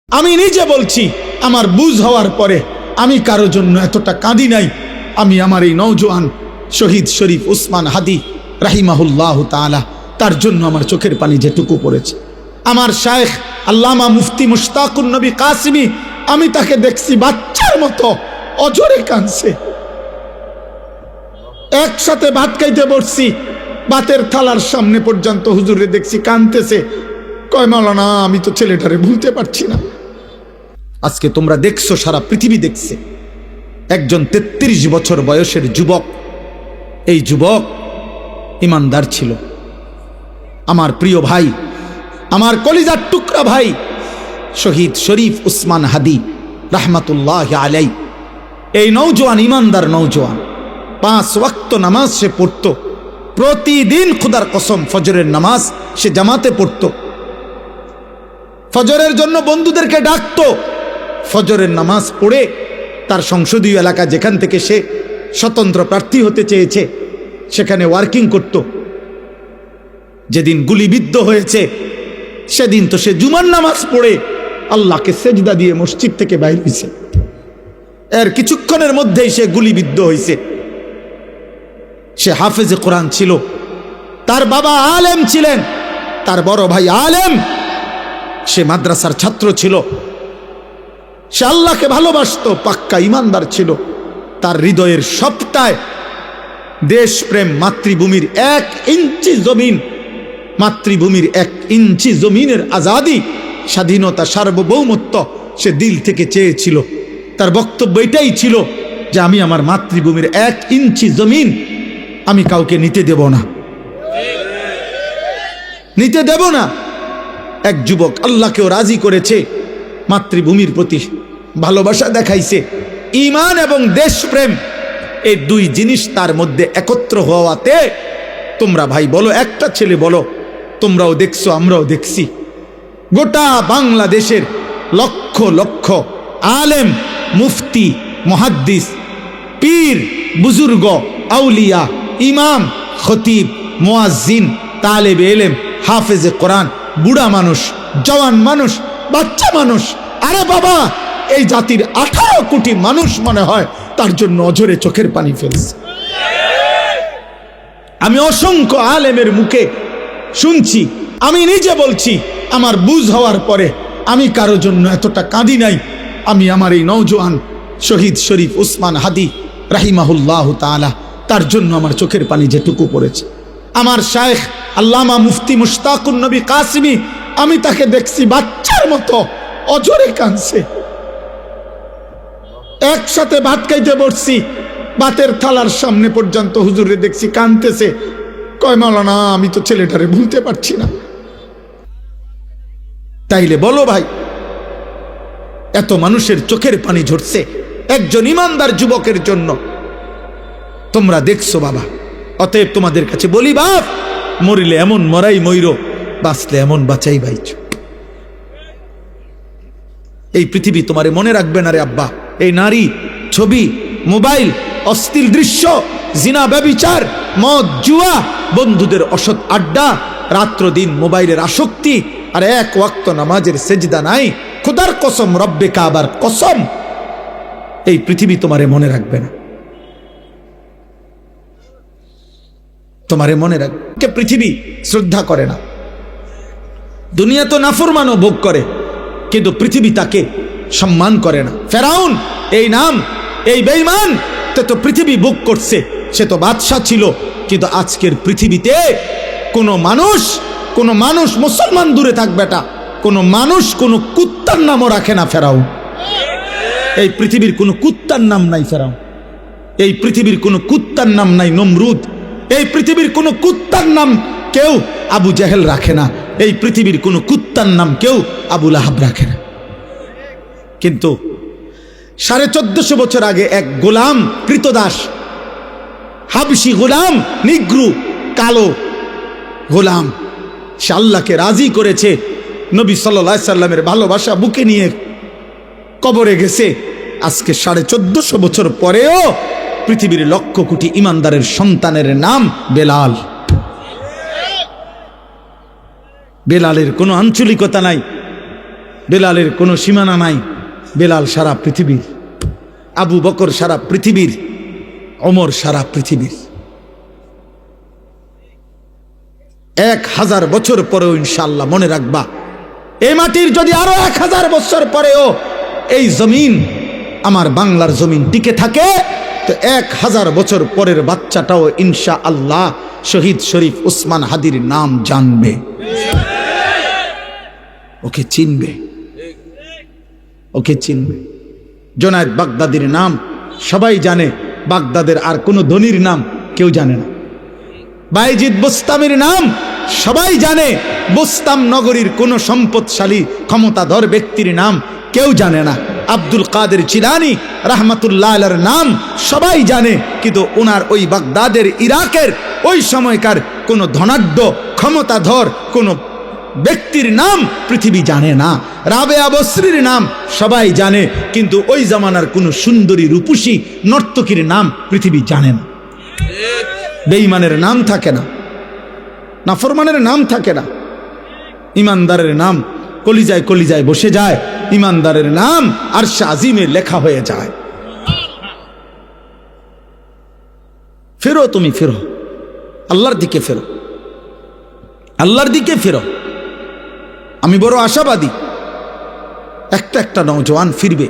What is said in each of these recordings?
আমি নিজে বলছি, আমার বুঝ হওয়ার পরে আমি কারো জন্য এতটা কাঁদি নাই। আমি আমার এই নওজোয়ান শহীদ শরীফ উসমান হাদি রাহিমাহুল্লাহ তাআলা, তার জন্য আমার চোখের পানি যেটুকু পড়েছে। আমার শায়েখ আল্লামা মুফতি মুশতাকুন নবী কাসিমি, আমি তাকে দেখছি বাচ্চার মতো অজরে কাঁদছে। একসাথে ভাত খাইতে বসছি, ভাতের থালার সামনে পর্যন্ত হুজুরে দেখছি কাঁদতেছে। কয় মাওলানা, আমি তো ছেলেটারে ভুলতে পারছি না। আজকে তোমরা দেখছো, সারা পৃথিবী দেখছে, একজন 33 বছর বয়সের যুবক। এই যুবক ইমানদার ছিল। আমার প্রিয় ভাই, আমার কলিজার টুকরা ভাই শহীদ শরীফ উসমান হাদি রাহমাতুল্লাহ আলাই, এই নওজোয়ান ইমানদার নওজোয়ান 5 ওয়াক্ত নামাজ সে পড়ত প্রতিদিন। খুদার কসম, ফজরের নামাজ সে জামাতে পড়ত, ফজরের জন্য বন্ধুদেরকে ডাকতো। ফজরের নামাজ পড়ে তার সংসদীয় এলাকা, যেখান থেকে সে স্বতন্ত্র প্রার্থী হতে চেয়েছে, সেখানে ওয়ার্কিং করত। যেদিন গুলিবিদ্ধ হয়েছে সেদিন তো সে জুমার নামাজ পড়ে আল্লাহকে সেজদা দিয়ে মসজিদ থেকে বাইর হয়েছে। এর কিছুক্ষণের মধ্যেই সে গুলিবিদ্ধ হয়েছে। সে হাফেজে কোরআন ছিল, তার বাবা আলেম ছিলেন, তার বড় ভাই আলেম, সে মাদ্রাসার ছাত্র ছিল, সে আল্লাহকে ভালোবাসতো, পাক্কা ইমানদার ছিল। তার হৃদয়ের সবটায় দেশপ্রেম, মাতৃভূমির 1 ইঞ্চি জমিন, মাতৃভূমির 1 ইঞ্চি জমিনের আজাদি, স্বাধীনতা, সার্বভৌমত্ব সে দিল থেকে চেয়েছিল। তার বক্তব্য এটাই ছিল যে আমি আমার মাতৃভূমির 1 ইঞ্চি জমিন আমি কাউকে নিতে দেব না, নিতে দেব না। এক যুবক আল্লাহকেও রাজি করেছে, মাতৃভূমির প্রতি ভালোবাসা দেখাইছে, ঈমান এবং দেশপ্রেম, এই 2 জিনিস তার মধ্যে একত্র হওয়াতে, তোমরা ভাই বলো, একটা ছেলে বলো, তোমরাও দেখছো, আমরাও দেখছি, গোটা বাংলাদেশের লক্ষ লক্ষ আলেম, মুফতি, মুহাদ্দিস, পীর, বুজুর্গ, আউলিয়া, ইমাম, খতিব, মুয়াজ্জিন, তালেবে ইলম, হাফেজে কোরআন, বুড়া মানুষ, জওয়ান মানুষ, বাচ্চা মানুষ, আরে বাবা, এই জাতির 18 কোটি মানুষ মনে হয় তার জন্য অঝরে চোখের পানি ফেলছে। আমি অসংখ্য আলেমের মুখে শুনছি, আমি নিজে বলছি, আমার বুঝ হওয়ার পরে আমি কারো জন্য এতটা কাঁদি নাই। আমি আমার এই নওজোয়ান শহীদ শরীফ উসমান হাদি রাহিমাহুল্লাহ তাআলা, তার জন্য আমার চোখের পানি যেটুকু পড়েছে। আমার শায়েখ আল্লামা মুফতি মুশতাকুন নবী কাসিমি, আমি তাকে দেখছি বাচ্চার মতো অজরে কাঁদছে। একসাথে ভাত খাইতে বসছি, ভাতের থালার সামনে পর্যন্ত হুজুরে দেখছি কাঁদতেছে। কয় মাওলানা, আমি তো ছেলেটারে ভুলতে পারছি না। তাইলে বলো ভাই, এত মানুষের চোখের পানি ঝরছে একজন ইমানদার যুবকের জন্য, তোমরা দেখছো বাবা। অতএব তোমাদের কাছে বলি, বাপ, মরিলে এমন মরাই মইরো, বাঁচলে এমন বাঁচাই বাইচ। এই পৃথিবী তোমারে মনে রাখবে না রে আব্বা। এই নারী, ছবি, মোবাইল, অশ্লীল দৃশ্য, জিনা, ব্যভিচার, মদ, জুয়া, বন্ধুদের অসৎ আড্ডা, রাত্র দিন মোবাইলের আসক্তি, আর 1 ওয়াক্ত নামাজের সেজদা নাই। খোদার কসম, রব্বে কাবার কসম, এই পৃথিবী তোমারে মনে রাখবে না, তোমারে মনে রাখবে। পৃথিবী শ্রদ্ধা করে না। দুনিয়া তো নাফরমানও ভোগ করে, কিন্তু পৃথিবী তাকে সম্মান করে না। ফেরাউন, এই নাম, এই বেঈমান, তো পৃথিবী ভোগ করছে, সে তো বাদশা ছিল। কিন্তু আজকের পৃথিবীতে কোনো মানুষ মুসলমান দূরে থাকবে, কোনো মানুষ কোনো কুত্তার নামও রাখে না ফেরাউন। এই পৃথিবীর কোনো কুত্তার নাম নাই ফেরাউন, এই পৃথিবীর কোনো কুত্তার নাম নাই নমরুদ, এই পৃথিবীর কোনো কুত্তার নাম কেউ আবু জেহেল রাখে না, এই পৃথিবীর কোনো কুত্তার নাম কেউ আবু লাহাব রাখে না। কিন্তু 1450 বছর আগে এক গোলাম, কৃতদাস, হাবশি গোলাম, নিগ্রু, কালো গোলাম, সে আল্লাহকে রাজি করেছে। নবী সাল্লাল্লাহু আলাইহি সাল্লামের ভালোবাসা বুকে নিয়ে কবরে গেছে। আজকে 1450 বছর পরেও পৃথিবীর লক্ষ কোটি ইমানদারের সন্তানের নাম বেলাল। বেলালের কোনো আঞ্চলিকতা নাই, বেলালের কোনো সীমানা নাই। বেলাল সারা পৃথিবীর, আবু বকর সারা পৃথিবীর, ওমর সারা পৃথিবীর। 1000 বছর পরেও ইনশাআল্লাহ মনে রাখবা, এই মাটির যদি আরো 1000 বছর পরেও এই জমিন, আমার বাংলার জমিন টিকে থাকে, তো 1000 বছর পরের বাচ্চাটাও ইনশাআল্লাহ শহীদ শরীফ ওসমান হাদির নাম জানবে, ওকে চিনবে, ওকে চিনবে। জুনায়েদ বাগদাদির নাম সবাই জানে, বাগদাদের আর কোনো ধনীর নাম কেউ জানে না। বাইজিদ বোস্তামির নাম সবাই জানে, বোস্তাম নগরীর কোনো সম্পদশালী ক্ষমতাধর ব্যক্তির নাম কেউ জানে না। আব্দুল কাদের জিলানী রাহমাতুল্লাহ আলাইহির নাম সবাই জানে, কিন্তু ওনার ওই বাগদাদের, ইরাকের ওই সময়কার কোনো ধনাঢ্য ক্ষমতাধর কোনো ব্যক্তির নাম পৃথিবী জানে না। রাবেয়া বসরির নাম সবাই জানে, কিন্তু ওই জামানার কোনো সুন্দরী রূপসী নর্তকীর নাম পৃথিবী জানে না। বেঈমানের নাম থাকে না, নাফরমানের নাম থাকে না, ইমানদারের নাম কলিজায় কলিজায় বসে যায়, ইমানদারের নাম আরশে আজিমে লেখা হয়ে যায়। ফেরো, তুমি ফেরো, আল্লাহর দিকে ফেরো, আল্লাহর দিকে ফেরো। আমি বড় আশাবাদী, একটা নওজওয়ান ফিরবে।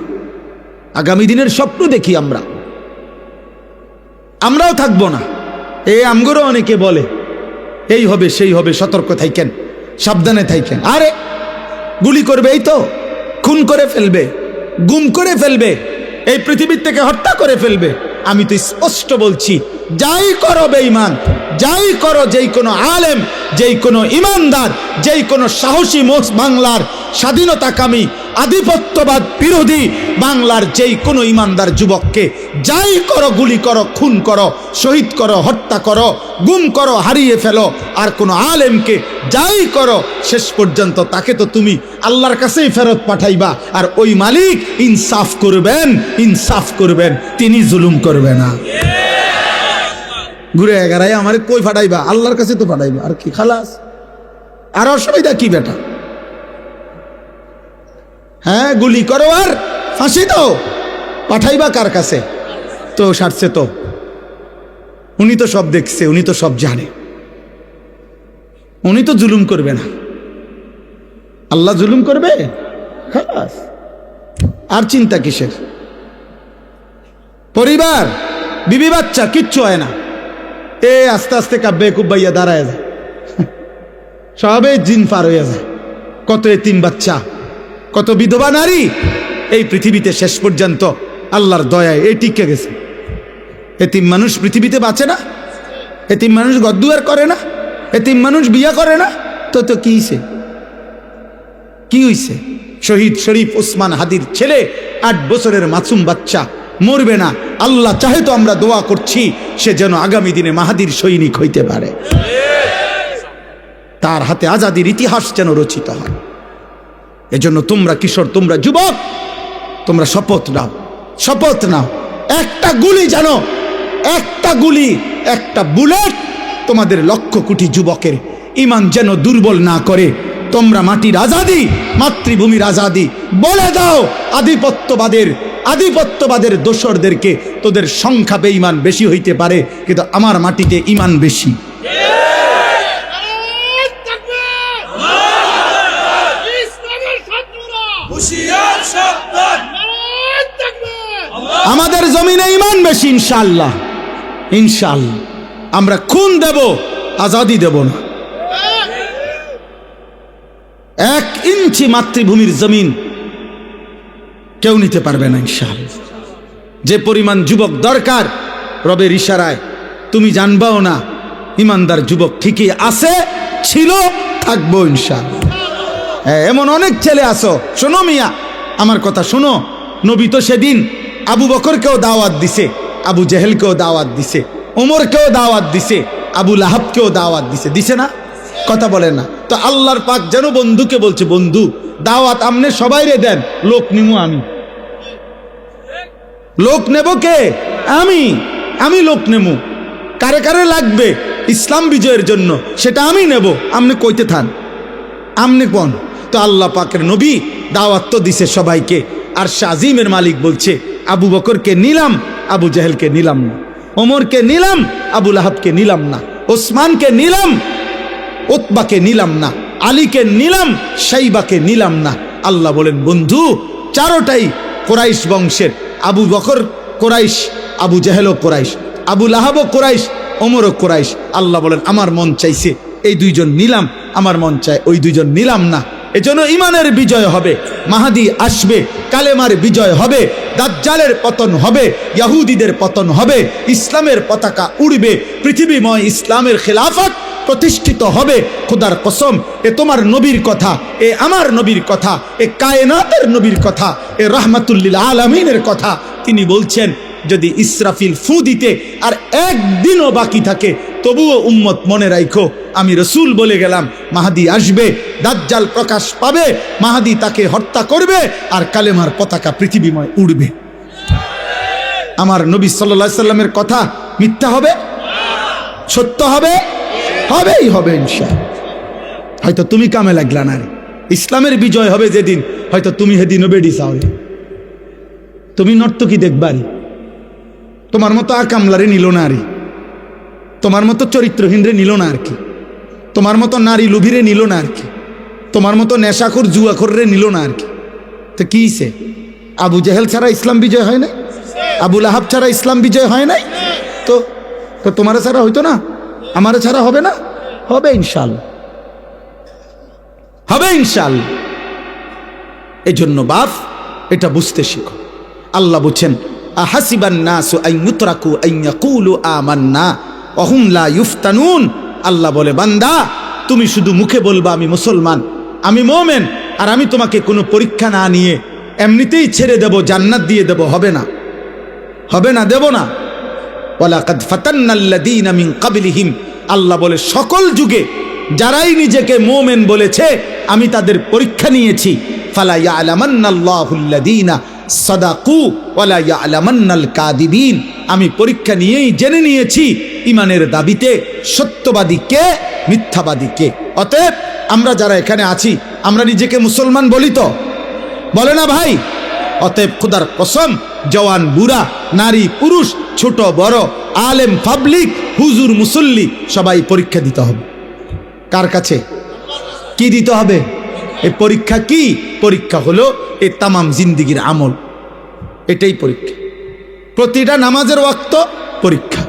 আগামী দিনের স্বপ্ন দেখি আমরাও থাকবো না। এই আমগরও অনেকে বলে এই হবে সেই হবে, সতর্ক থাকেন, সাবধানে থাকেন। আরে গুলি করবে, এই তো খুন করে ফেলবে, গুম করে ফেলবে, এই পৃথিবীর থেকে হত্যা করে ফেলবে। আমি তো স্পষ্ট বলছি, যাই করো বেঈমান, যাই করো, যেই কোনো আলেম, যেই কোনো ইমানদার, যেই কোনো সাহসী বাংলার স্বাধীনতাকামী আধিপত্যবাদ বিরোধী বাংলার যেই কোনো ইমানদার যুবককে যাই করো, গুলি করো, খুন করো, শহীদ করো, হত্যা করো, গুম করো, হারিয়ে ফেলো, আর কোনো আলেমকে যাই করো, শেষ পর্যন্ত তাকে তো তুমি আল্লাহর কাছেই ফেরত পাঠাইবা। আর ওই মালিক ইনসাফ করবেন, ইনসাফ করবেন, তিনি জুলুম করবে না। ঘুরে এগারাই আমার কই ফাটাইবা, আল্লাহর কাছে তো ফাটাইবা, আর কি খালাস, আর অসুবিধা কি বেটা? হ্যাঁ, গুলি করো আর ফাঁসি দাও, পাঠাইবা কার কাছে? তো সারছে তো, উনি তো সব দেখছে, উনি তো সব জানে, উনি তো জুলুম করবে না। আল্লাহ জুলুম করবে? খালাস, আর চিন্তা কিসের? পরিবার, বিবি বাচ্চা কিচ্ছু হয় না, এ আস্তে আস্তে কাব্যে কুব্বাইয়া দাঁড়ায় যায়, সবে জিন পার হইয়া যায়। কত এতিম বাচ্চা, কত বিধবা নারী এই পৃথিবীতে শেষ পর্যন্ত আল্লাহর দয়ায় এই টিকে গেছে। এতিম মানুষ পৃথিবীতে বাঁচে না, এতিম মানুষ গদ্দুয়ার করে না, এতিম মানুষ বিয়া করে না, তো তো কি হইছে? কি হইছে? শহীদ শরীফ ওসমান হাদির ছেলে 8 বছরের মাসুম বাচ্চা মরবে না। আল্লাহ চাহে তো আমরা দোয়া করছি সে যেন আগামী দিনে মাহাদির সৈনিক হইতে পারে, তার হাতে আজাদির ইতিহাস যেন রচিত হয়। এজন্য তোমরা কিশোর, তোমরা যুবক, তোমরা শপথ নাও, শপথ নাও, একটা গুলি জানো, একটা গুলি, একটা বুলেট তোমাদের লক্ষ কোটি যুবকের ইমান যেন দুর্বল না করে। তোমরা মাটির আজাদি, মাতৃভূমির আজাদি বলে দাও আধিপত্যবাদের দোসরদেরকে, তোদের সংখ্যা বেঈমান বেশি হইতে পারে, কিন্তু আমার মাটিতে ইমান বেশি। আমাদের জমিনে ইমান বেশি, ইনশাআল্লাহ, ইনশাআল্লাহ। আমরা খুন দেব, আজাদি দেব না। 1 ইঞ্চি মাতৃভূমির জমিন কেউ নিতে পারবে না, ইনশাআল্লাহ। যে পরিমাণ যুবক দরকার রবের ইশারায়, তুমি জানবাও না, ইমানদার যুবক ঠিকই আছে, ছিল, থাকবো ইনশাআল্লাহ। এমন অনেক ছেলে আছো, শোনো মিয়া, আমার কথা শোনো। নবী তো সেদিন আবু বকরকেও দাওয়াত দিছে, আবু জেহেলকেও দাওয়াত দিছে, ওমরকেও দাওয়াত দিছে, আবু লাহাবকেও দাওয়াত দিছে, দিছে না? কথা বলে না তো? আল্লাহর পাক যেন বন্ধুকে বলছে, বন্ধু দাওয়াত আমনে সবাইরে দেন, লোক নিমু আমি। লোক নেব কে? আমি লোক নেমু। কারে কারে লাগবে ইসলাম বিজয়ের জন্য সেটা আমি নেব। আমনে কইতে থান, আমনে কোন তো আল্লাহ পাকের নবী দাওয়াত তো দিছে সবাইকে, আর শাজিমের মালিক বলছে আবু বকরকে নিলাম, আবু জাহেলকে নিলাম না, ওমরকে নিলাম, আবু লাহাবকে নিলাম না, ওসমানকে নিলাম, উতবাকে নিলাম না, আলীকে নিলাম, শাইবাকে নিলাম না। আল্লাহ বলেন বন্ধু চারোটাই কোরাইশ বংশের, আবু বকর কোরাইশ, আবু জাহেলও কোরাইশ, আবু লাহাবও কোরাইশ, ওমরও কোরাইশ। আল্লাহ বলেন আমার মন চাইছে এই দুইজন নিলাম, আমার মন চায় ওই দুইজন নিলাম না। এজন্য ইমানের বিজয় হবে, মাহাদি আসবে, কালেমার বিজয় হবে, দাজ্জালের পতন হবে, ইহুদিদের পতন হবে, ইসলামের পতাকা উড়বে, পৃথিবীময় ইসলামের খেলাফত প্রতিষ্ঠিত হবে। খোদার কসম, এ তোমার নবীর কথা, এ আমার নবীর কথা, এ কায়নাতের নবীর কথা, এ রাহমাতুল্লিল আলামিনের কথা। তিনি বলছেন যদি ইসরাফিল ফু দিতে আর একদিনও বাকি থাকে তবুও উম্মত মনে রাখো আমি রসুল বলে গেলাম, মাহাদি আসবে, দাজ্জাল প্রকাশ পাবে, মাহাদি তাকে হত্যা করবে, আর কালেমার পতাকা পৃথিবীময় উড়বে। আমার নবী সাল্লাল্লাহু আলাইহি সাল্লামের কথা মিথ্যা হবে? সত্য হবে? হবেই হবে ইনশাআল্লাহ। হয়তো তুমি কামে লাগলা না, ইসলামের বিজয় হবে যেদিন, হয়তো তুমি সেদিনও বেডি চাওলে, তুমি নর্তকী দেখবারি, তোমার মতো আকামলারে নিল না, আরে তোমার মতো চরিত্রহীনরে নিল না আর কি, তোমার মতো নারী লুভিরে নিল না আর কি, তোমার মতো নেশাখোর জুয়াখোররে নিল না আর কি। তো কি সে আবু জাহেল ছাড়া ইসলাম বিজয় হয় নাই? আবু লাহাব ছাড়া ইসলাম বিজয় হয় নাই? তো তো তোমার ছাড়া হইতো না? আমার ছাড়া হবে না? হবে ইনশাআল্লাহ, হবে ইনশাআল্লাহ। এজন্য বাপ এটা বুঝতে শিখো। আল্লাহ বলছেন আহাসিবান নাসু আন ইউতরাকু আন ইয়াকুলু আমান্না ওয়া হুম লা ইফতানুন। আল্লাহ বলে বান্দা তুমি শুধু মুখে বলবা আমি মুসলমান, আমি মুমিন, আর আমি তোমাকে কোনো পরীক্ষা না নিয়ে এমনিতেই ছেড়ে দেব, জান্নাত দিয়ে দেব, হবে না, হবে না, দেব না। ওয়ালাকাদ ফাতান্নাল্লাযীনা মিন ক্বাবলিহিম, আল্লাহ বলে সকল যুগে যারাই নিজেকে মুমিন বলেছে আমি তাদের পরীক্ষা নিয়েছি। ফালা ইয়ালামান্নাল্লাহুল্লাযীনা সাদাকু ওয়ালা ইয়ালামান্নাল কাযিবিন, আমি পরীক্ষা নিয়েই জেনে নিয়েছি ইমানের দাবিতে সত্যবাদী কে, মিথ্যাবাদী কে। অতএব আমরা যারা এখানে আছি আমরা নিজেকে মুসলমান বলি তো, বলে না ভাই? অতএব খোদার কসম জওয়ান বুড়া, নারী পুরুষ, ছোট বড়, আলেম পাবলিক, হুজুর মুসল্লি সবাই পরীক্ষা দিতে হবে। কার কাছে? কি দিতে হবে? এই পরীক্ষা কি? পরীক্ষা হলো এই তামাম জিন্দিগির আমল, এটাই পরীক্ষা। প্রতিটা নামাজের ওয়াক্ত পরীক্ষা।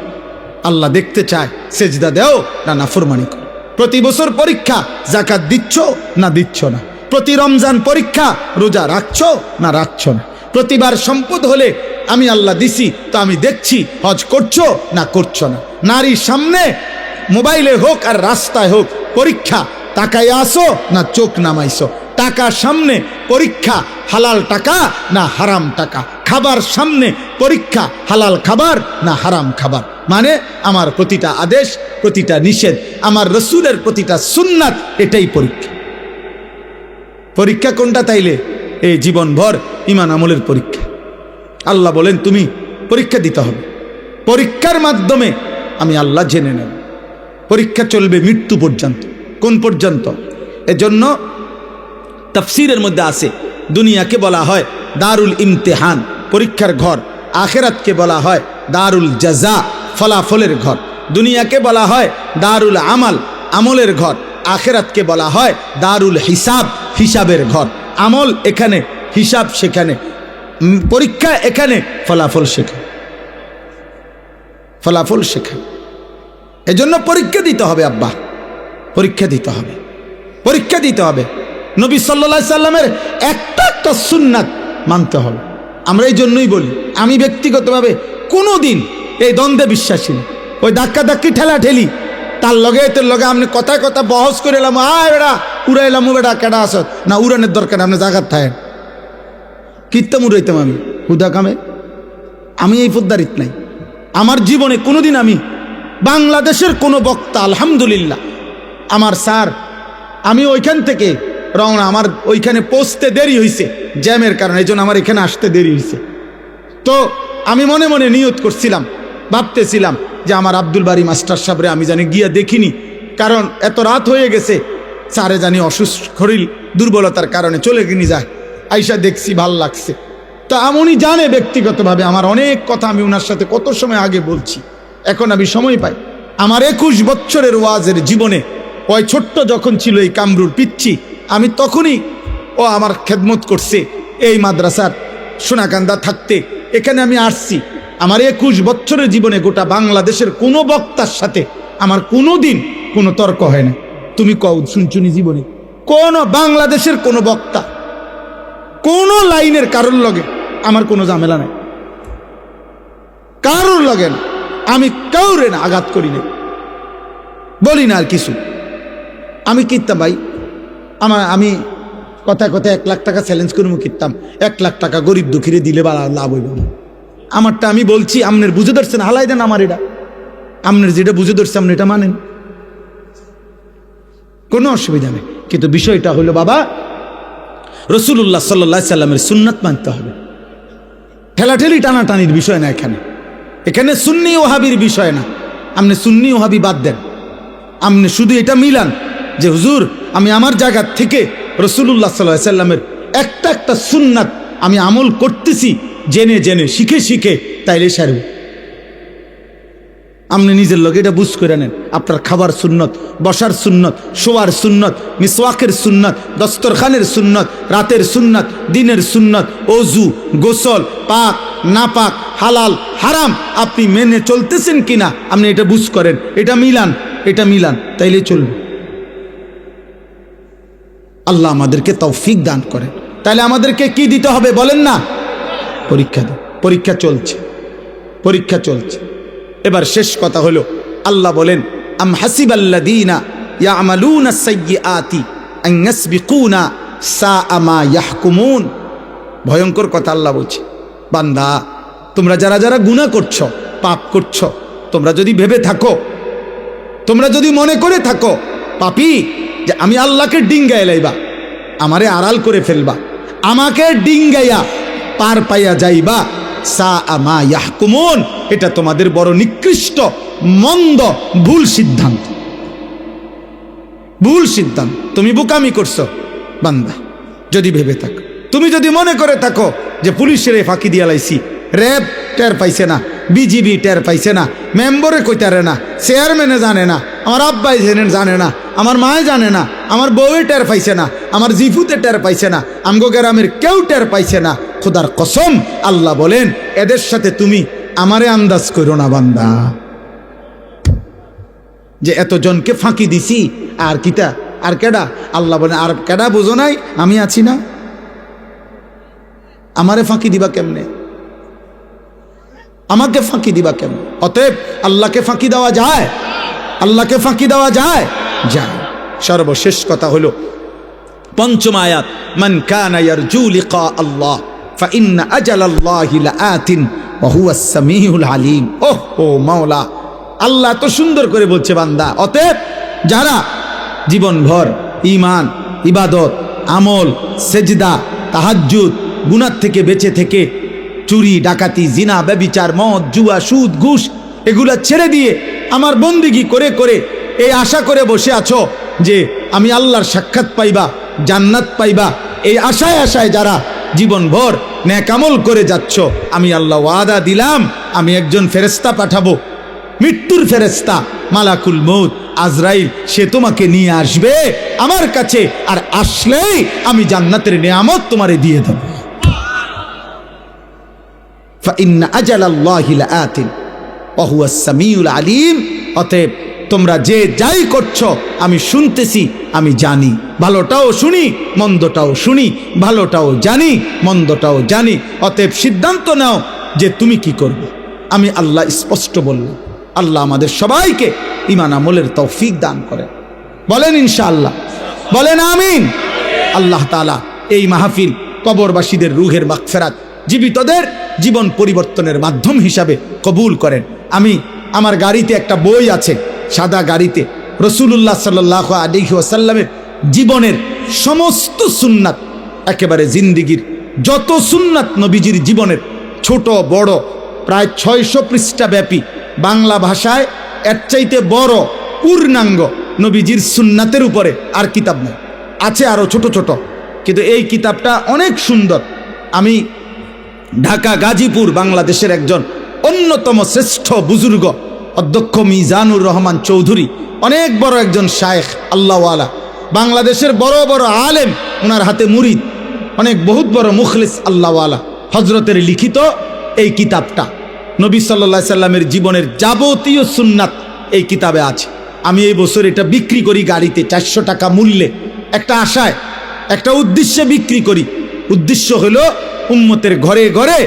আল্লাহ দেখতে চায় সেজদা দেও না নাফরমানি করো। প্রতি বছর পরীক্ষা, যাকাত দিচ্ছ না দিচ্ছ না। প্রতি রমজান পরীক্ষা, রোজা রাখছো না রাখছো না। প্রতিবার সম্পদ হলে আমি আল্লাহ দিছি তো আমি দেখছি, হজ করছো না করছো না। নারীর সামনে মোবাইলে হোক আর রাস্তায় হোক পরীক্ষা, তাকায় আসো না চোখ নামাইছো। টাকার সামনে পরীক্ষা, হালাল টাকা না হারাম টাকা। খাবার সামনে পরীক্ষা, হালাল খাবার না হারাম খাবার। মানে আমার প্রতিটা আদেশ, প্রতিটা নিষেধ, আমার রসুলের প্রতিটা সুন্নাত, এটাই পরীক্ষা। পরীক্ষা কোনটা তাইলে? এই জীবনভর ইমান আমলের পরীক্ষা। আল্লাহ বলেন তুমি পরীক্ষা দিতে হবে, পরীক্ষার মাধ্যমে আমি আল্লাহ জেনে নেব। পরীক্ষা চলবে মৃত্যু পর্যন্ত। কোন পর্যন্ত? এজন্য তাফসীরের মধ্যে আছে দুনিয়াকে বলা হয় দারুল ইমতিহান, পরীক্ষার ঘর। আখিরাতকে বলা হয় দারুল জাযা, ফলাফলের ঘর। দুনিয়াকে বলা হয় দারুল আমাল, আমলের ঘর। আখিরাতকে বলা হয় দারুল হিসাব, হিসাবের ঘর। আমল এখানে, হিসাব সেখানে, পরীক্ষা এখানে, ফলাফল সেখানে, ফলাফল সেখানে। এজন্য পরীক্ষা দিতে হবে আব্বা, পরীক্ষা দিতে হবে, পরীক্ষা দিতে হবে। নবী সাল্লাল্লাহু আলাইহি সাল্লামের একটা একটা সুন্নাত মানতে হবে। আমরা এই জন্যই বলি, আমি ব্যক্তিগতভাবে কোনো দিন এই দ্বন্দ্বে বিশ্বাসী না। ওই ধাক্কা ধাক্কি ঠেলা ঠেলি, তার লগে তোর লগে আপনি কথায় কথা বহস করে এলাম, আয় বেড়া উড়াইলাম, বেড়া কেডা আসত না, উড়ানের দরকার আপনি জাগাত থাকেন। কীর্তাম উড়াইতাম আমি হুদা কামে? আমি এই পদ্মারিত নাই। আমার জীবনে কোনোদিন আমি বাংলাদেশের কোনো বক্তা, আলহামদুলিল্লাহ আমার স্যার, আমি ওইখান থেকে রওনা, আমার ওইখানে পৌঁছতে দেরি হয়েছে জ্যামের কারণে, এই জন্য আমার এখানে আসতে দেরি হয়েছে। তো আমি মনে মনে নিয়ত করছিলাম, ভাবতেছিলাম যে আমার আব্দুল বারী মাস্টার সাহেবরে আমি জানি গিয়া দেখিনি, কারণ এত রাত হয়ে গেছে, স্যারে জানি অসুস্থ শরীর দুর্বলতার কারণে চলে গিয়ে যায়। আইসা দেখছি ভাল লাগছে। তা উনি জানে ব্যক্তিগতভাবে আমার অনেক কথা আমি ওনার সাথে কত সময় আগে বলছি, এখন আমি সময় পাই। আমার 21 বছরের ওয়াজের জীবনে ওই ছোট্ট যখন ছিল এই কামরুর পিচ্ছি, আমি তখনই ও আমার খেদমত করছে। এই মাদ্রাসার সোনাকান্দা থাকতে এখানে আমি আসছি। আমার 21 বছরের জীবনে গোটা বাংলাদেশের কোনো বক্তার সাথে আমার কোনো দিন কোনো তর্ক হয় না। তুমি কও শুনছুনি জীবনে কোনো বাংলাদেশের কোনো বক্তা কোনো লাইনের কারোর লগে আমার কোনো ঝামেলা নাই, কারোর লগে না। আমি কাউরে না আঘাত করি না, বলি না আর কিছু। আমি কিনতাম ভাই, আমি কথায় কথায় 1 লাখ টাকা চ্যালেঞ্জ করবো, কিনতাম 1 লাখ টাকা গরিব দুঃখীরে দিলে লাভ হইব না। আমারটা আমি বলছি, আমনের বুঝে ধরছেন, হালাই দেন আমার এটা, আমনের যেটা বুঝে ধরছে আপনি এটা মানেন, কোনো অসুবিধা নেই। কিন্তু বিষয়টা হলো বাবা, রাসূলুল্লাহ সাল্লাল্লাহু আলাইহি সাল্লামের সুন্নাত মানতে হবে। ঠেলাঠেলি টানাটানির বিষয় না এখানে সুন্নি ওহাবির বিষয় না। আপনি সুন্নি ওহাবি বাদ দেন, আপনি শুধু এটা মিলান যে হুজুর আমি আমার জায়গা থেকে রাসূলুল্লাহ সাল্লাল্লাহু আলাইহি সাল্লামের একটা সুন্নাত আমি আমল করতেছি জেনে জেনে শিখে শিখে, তাইলে সারব। আপনি নিজের লোক এটা বুঝ করে নেন। আপনার খাবার সুন্নত, বসার সুন্নত, শোয়ার সুন্নত, মিসওয়াকের সুন্নত, দস্তরখানের সুন্নত, রাতের সুন্নত, দিনের সুন্নত, ওযু, গোসল, পাক না পাক, হালাল হারাম আপনি মেনে চলতেছেন কিনা আপনি এটা বুঝ করেন, এটা মিলান, তাইলে চলবে। আল্লাহ আমাদেরকে তৌফিক দান করেন। তাহলে আমাদেরকে কি দিতে হবে বলেন না? পরীক্ষা চলছে। এবার শেষ কথা হলো, আল্লাহ বলেন আম হাসিবাল্লাযীনা ইয়ামালুনা সাইয়্যাতি আন ইয়াসবিকুনা সাআ মা ইয়াহকুমুন। ভয়ঙ্কর কথা আল্লাহ বলছে, বান্দা তোমরা যারা গুনাহ করছো, পাপ করছো, তোমরা যদি ভেবে থাকো, তোমরা যদি মনে করে থাকো পাপী, যে আমি আল্লাহকে ডিঙ্গায় লাইবা, আমারে আড়াল করে ফেলবা, আমাকে ডিঙ্গাইয়া পার পাইয়া যাইবা, সাআ মা ইয়াহকুমুন, এটা তোমাদের বড় নিকৃষ্ট মন্দ ভুল সিদ্ধান্ত। তুমি বোকামি করছো বান্দা যদি ভেবে থাকো। তুমি যদি মনে করে থাকো যে পুলিশের ফাঁকি দিয়া লাইছি, র্যাব টের পাইছে না, বিজিবি টের পাইছে না, মেম্বরে কইতারে না, চেয়ারম্যানে জানে না, আমার আব্বাই জানে না, আমার মায়ে জানে না, আমার বউয়ে টের পাইছে না, আমার জিফুতে টের পাইছে না, আমগো গ্রামের কেউ টের পাইছে না, খোদার কসম আল্লাহ বলেন এদের সাথে তুমি আমারে আন্দাজ করো না বান্দা, যে এতজনকে ফাঁকি দিছি আর কিটা আর কেডা। আল্লাহ বলেন আর কেডা বুঝো নাই, আমি আছি না, আমারে ফাঁকি দিবা কেমনে, আমাকে ফাঁকি দিবা কেমনে? অতএব আল্লাহকে ফাঁকি দেওয়া যায়, আল্লাহকে ফাঁকি দেওয়া যায়। সর্বশেষ কথা হলো পঞ্চম আয়াত, মান কানা ইয়ারজু লিকা আল্লাহ ফাইন্না আজালাল্লাহি লাআতিন ওয়া হুয়াস সামিউল আলিম। ও মাওলা, আল্লাহ তো সুন্দর করে বলছে বান্দা, অতএব যারা জীবনভর ঈমান, ইবাদত, আমল, সেজদা, তাহাজ্জুদ, গুনাহ থেকে বেঁচে থেকে চুরি, ডাকাতি, জিনা, ব্যভিচার, মদ, জুয়া, সুদ, ঘুষ এগুলা ছেড়ে দিয়ে আমার বন্দিগি করে করে এই আশা করে বসে আছো যে আমি আল্লাহর সাক্ষাৎ পাইবা, জান্নাত পাইবা, এই আশায় যারা জীবনভর নেক আমল করে যাচ্ছ, আমি আল্লাহ ওয়াদা দিলাম আমি একজন ফেরেশতা পাঠাবো, মৃত্যুর ফেরেশতা মালাকুল মউত আজরাইল, সে তোমাকে নিয়ে আসবে আমার কাছে, আর আসলেই আমি জান্নাতের নিয়ামত তোমারে দিয়ে দেব। ফাইন্না আজালাল্লাহি লাআতিন ওয়া হুয়াস সামিউল আলিম। অতএব তোমরা যে যাই করছো আমি শুনতেছি, আমি জানি, ভালোটাও শুনি মন্দটাও শুনি, ভালোটাও জানি মন্দটাও জানি। অতএব সিদ্ধান্ত নাও যে তুমি কি করবে। আমি আল্লাহ স্পষ্ট বললাম। আল্লাহ আমাদের সবাইকে ঈমান আমলের তৌফিক দান করে, বলেন ইনশাআল্লাহ, বলেন আমিন। আল্লাহ তাআলা এই মাহফিল কবরবাসীদের রুহের মাগফিরাত, জীবিতদের জীবন পরিবর্তনের মাধ্যম হিসাবে কবুল করেন। আমি আমার গাড়িতে একটা বই আছে, সাদা গাড়িতে রাসূলুল্লাহ সাল্লাল্লাহু আলাইহি ওয়াসাল্লামের জীবনের সমস্ত সুন্নাত, একেবারে জিন্দিগির যত সুন্নাত নবীজির জীবনের ছোট বড় প্রায় 600 পৃষ্ঠা ব্যাপী, বাংলা ভাষায় এর চাইতে বড় পূর্ণাঙ্গ নবীজির সুন্নাতের উপরে আর কিতাব নেই। আছে আরও ছোট ছোট, কিন্তু এই কিতাবটা অনেক সুন্দর। আমি ঢাকা গাজীপুর বাংলাদেশের একজন অন্যতম শ্রেষ্ঠ বুজুর্গ অধ্যক্ষ মিজানুর রহমান চৌধুরী, অনেক বড় একজন শায়েখ আল্লাহওয়ালা, বাংলাদেশের বড় বড় আলেম, ওনার হাতে মুরিদ, অনেক বহুত বড় মুখলিস আল্লাহওয়ালা হজরতের লিখিত এই কিতাবটা। নবী সাল্লাল্লাহু আলাইহি সাল্লামের জীবনের যাবতীয় সুন্নাত এই কিতাবে আছে। আমি এই বছর এটা বিক্রি করি গাড়িতে 400 টাকা মূল্যে, একটা আশায়, একটা উদ্দেশ্যে বিক্রি করি। উদ্দেশ্য হলো উম্মতের ঘরে ঘরে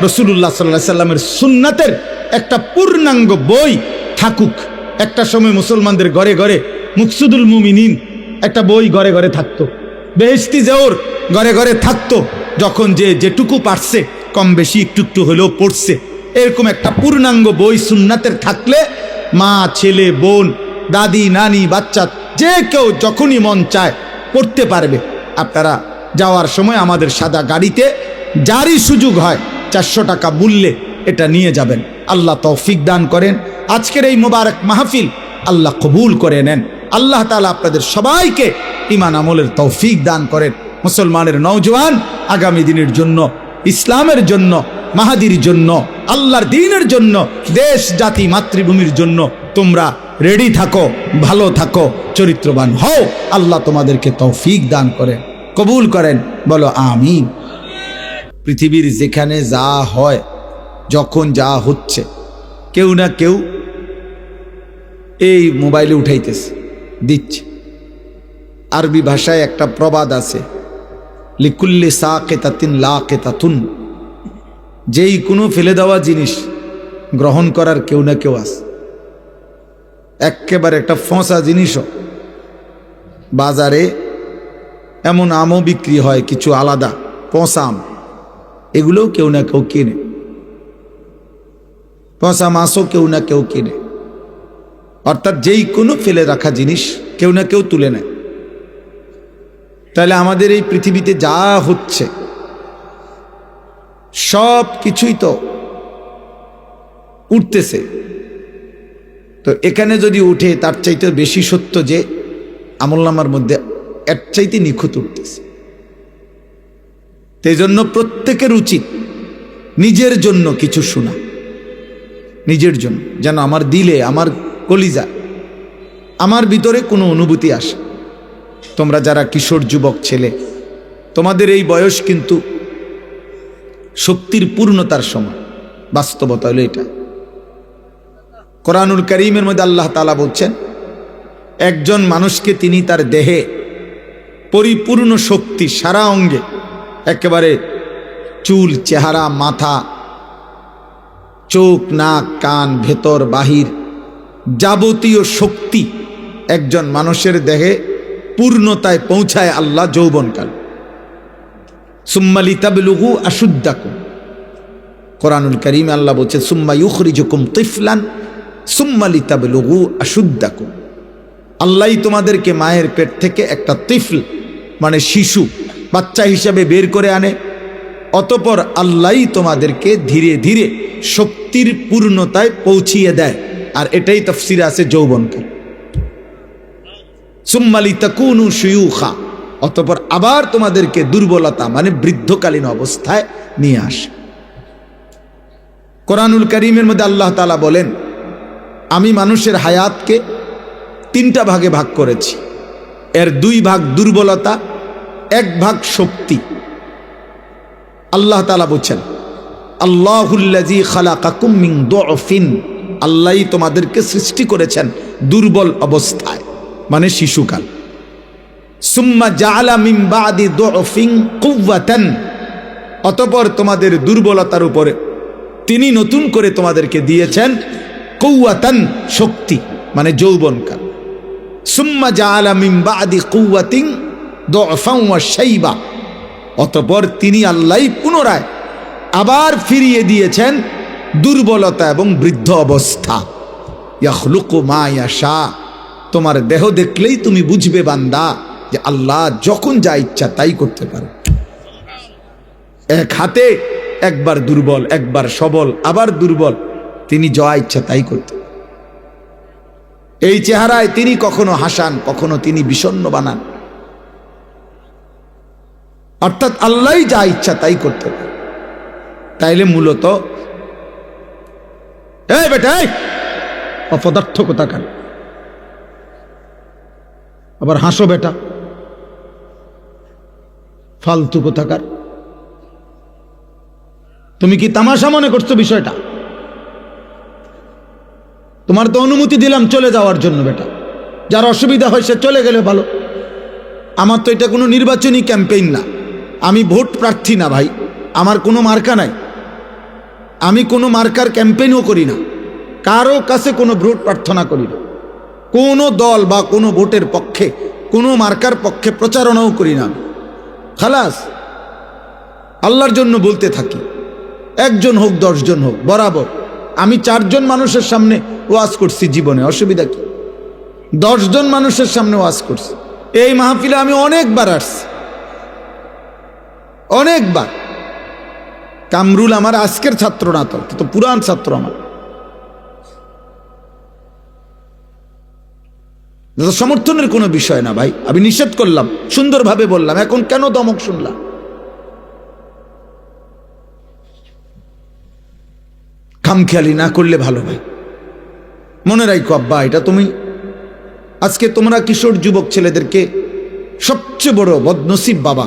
রাসূলুল্লাহ সাল্লাল্লাহু আলাইহি সাল্লামের সুন্নাতের একটা পূর্ণাঙ্গ বই থাকুক। একটা সময় মুসলমানদের ঘরে ঘরে মুকসুদুল মুমিনিন একটা বই ঘরে ঘরে থাকতো, বেহেশতি জোর ঘরে ঘরে থাকতো, যখন যে যেটুকু পারছে কম বেশি একটু একটু হলেও পড়ছে। এরকম একটা পূর্ণাঙ্গ বই সুন্নাতের থাকলে মা, ছেলে, বোন, দাদি, নানি, বাচ্চা যে কেউ যখনই মন চায় পড়তে পারবে। আপনারা যাওয়ার সময় আমাদের সাদা গাড়িতে যারই সুযোগ হয় 400 টাকা মূল্যে এটা নিয়ে যাবেন। আল্লাহ তৌফিক দান করেন। আজকের এই মোবারক মাহফিল আল্লাহ কবুল করে নেন। আল্লাহ তাআলা আপনাদের সবাইকে ঈমান আমলের তৌফিক দান করেন। মুসলমানের নওজোয়ান আগামী দিনের জন্য, ইসলামের জন্য, মাহাদির জন্য, আল্লাহর দ্বীনের জন্য, দেশ জাতি মাতৃভূমির জন্য তোমরা রেডি থাকো, ভালো থাকো, চরিত্রবান হও। আল্লাহ তোমাদেরকে তৌফিক দান করেন, কবুল করেন, বলো আমিন। পৃথিবীর যেখানে যা হয়, যখন যা হচ্ছে, কেউ না কেউ এই মোবাইলে উঠাইতেছে, দিচ্ছে। আরবি ভাষায় একটা প্রবাদ আছে, লিকুল্লি সাকিতাতিন লাকিতাতুন, যেই কোনো ফেলে দেওয়া জিনিস গ্রহণ করার কেউ না কেউ আছে। একেবারে একটা ফসা জিনিসও বাজারে এমন আমও বিক্রি হয় কিছু আলাদা, পচা আম, এগুলোও কেউ না কেউ কিনে। পচা মাছও কেউ না কেউ কিনে। অর্থাৎ যেই কোনো ফেলে রাখা জিনিস কেউ না কেউ তুলে নেয়। তাহলে আমাদের এই পৃথিবীতে যা হচ্ছে সব কিছুই তো উঠতেছে। তো এখানে যদি উঠে তার চাইতে বেশি সত্য যে আমলনামার মধ্যে এর চাইতে নিখুঁত উঠতেছে। এই জন্য প্রত্যেকের উচিত নিজের জন্য কিছু শোনা, নিজের জন্য, যেন আমার দিলে, আমার কলিজা, আমার ভিতরে কোনো অনুভূতি আসে। তোমরা যারা কিশোর যুবক ছেলে, তোমাদের এই বয়স কিন্তু শক্তির পূর্ণতার সময়। বাস্তবতা হলো এটা। কোরআনুল কারীমের মধ্যে আল্লাহ তাআলা বলছেন, একজন মানুষকে তিনি তার দেহে পরিপূর্ণ শক্তি, সারা অঙ্গে, একেবারে চুল, চেহারা, মাথা, চোখ, নাক, কান, ভেতর বাহির, যাবতীয় শক্তি একজন মানুষের দেহে পূর্ণতায় পৌঁছায় আল্লাহ যৌবনকাল। সুম্মা লিতাবলুগু আশুদ্দাকুম, কোরআনুল কারীমে আল্লাহ বলছে সুম্মা ইউখরিজুকুম তিফলান সুম্মা লিতাবলুগু আশুদ্দাকুম। আল্লাহই তোমাদেরকে মায়ের পেট থেকে একটা তিফল মানে শিশু, বাচ্চা হিসাবে বের করে আনে। অতঃপর আল্লাহই তোমাদেরকে ধীরে ধীরে শক্তির পূর্ণতায় পৌঁছিয়ে দেয়। আর এটাই তাফসীরে আছে যৌবনকাল। সুম্মা লিতাকুনু শুয়ুখা, অতঃপর আবার তোমাদেরকে দুর্বলতা মানে বৃদ্ধকালীন অবস্থায় নিয়ে আসে। কোরআনুল কারীমের মধ্যে আল্লাহ তাআলা বলেন, আমি মানুষের হায়াতকে 3টা ভাগে ভাগ করেছি। এর 2 ভাগ দুর্বলতা, 1 ভাগ শক্তি। আল্লাহ তাআলা বলছেন, আল্লাহুল্লাযী খালাকাকুম মিন দুআফিন, আল্লাহই তোমাদেরকে সৃষ্টি করেছেন দুর্বল অবস্থায় মানে শিশুকাল। সুম্মা জাআলা মিন বাদি দুআফিন কুওয়াতান, অতঃপর তোমাদের দুর্বলতার উপরে তিনি নতুন করে তোমাদেরকে দিয়েছেন কুওয়াতান, শক্তি মানে যৌবনকাল। সুম্মা জাআলা মিন বাদি কুওয়াতিন দুআফান ওয়া শাইবা, অতঃপর তিনি আল্লাহই পুনরায় আবার ফিরিয়ে দিয়েছেন দুর্বলতা এবং বৃদ্ধ অবস্থা। ইয়াখলুকু মা ইয়াশা, তোমার দেহ দেখলেই তুমি বুঝবে বান্দা যে আল্লাহ যখন যা ইচ্ছা তাই করতে পারে। এক হাতে একবার দুর্বল, একবার সবল, আবার দুর্বল, তিনি যা ইচ্ছা তাই করতে। এই চেহারায় তিনি কখনো হাসান, কখনো তিনি বিষণ্ণ বানান। অর্থাৎ আল্লাহই যা ইচ্ছা তাই করতে পারে। তাইলে মূলত এই বেটা অপদার্থ কোথাকার, আবার হাসো বেটা, ফালতু কোথাকার। তুমি কি তামাশা মনে করছো বিষয়টা? তোমার তো অনুমতি দিলাম চলে যাওয়ার জন্য বেটা, যার অসুবিধা হয় সে চলে গেলে ভালো। আমার তো এটা কোনো নির্বাচনী ক্যাম্পেইন না, আমি ভোট প্রার্থী না ভাই, আমার কোনো মার্কা নাই, আমি কোনো মার্কার ক্যাম্পেইনও করি না, কারো কাছে কোনো ভোট প্রার্থনা করি না, কোনো দল বা কোনো ভোটের পক্ষে কোনো মার্কার পক্ষে প্রচারণাও করি না। খালাস, আল্লাহর জন্য বলতে থাকি, একজন হোক 10 জন হোক বরাবর। আমি 4 জন মানুষের সামনে ওয়াজ করছি জীবনে, অসুবিধা কি? 10 জন মানুষের সামনে ওয়াজ করছি। এই মাহফিলে আমি অনেকবার আসছি, অনেকবার। কামরুল আমার আজকের ছাত্র না, তো পুরান ছাত্র আমার। সমর্থনের কোনো বিষয় না ভাই, আমি নিষেধ করলাম, সুন্দরভাবে বললাম, এখন কেন দমক শুনলাম? খামখেয়ালি না করলে ভালো ভাই। মনে রাখো আব্বা, এটা তুমি আজকে তোমরা কিশোর যুবক ছেলেদেরকে, সবচেয়ে বড় বদনসিব বাবা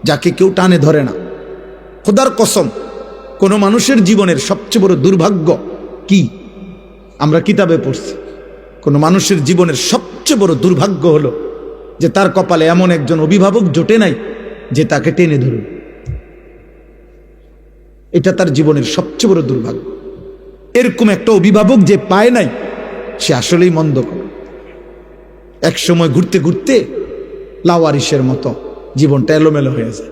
যাকে কেউ টানে ধরে না। খোদার কসম, কোনো মানুষের জীবনের সবচেয়ে বড় দুর্ভাগ্য কি আমরা কিতাবে পড়ছি, কোনো মানুষের জীবনের সবচেয়ে বড় দুর্ভাগ্য হলো যে তার কপালে এমন একজন অভিভাবক জোটে নাই যে তাকে টেনে ধরবে। এটা তার জীবনের সবচেয়ে বড় দুর্ভাগ্য। এরকম একটা অভিভাবক যে পায় নাই সে আসলেই মন্দ করে। এক সময় ঘুরতে ঘুরতে লাওয়ারিসের মতো জীবনটা এলোমেলো হয়ে যায়।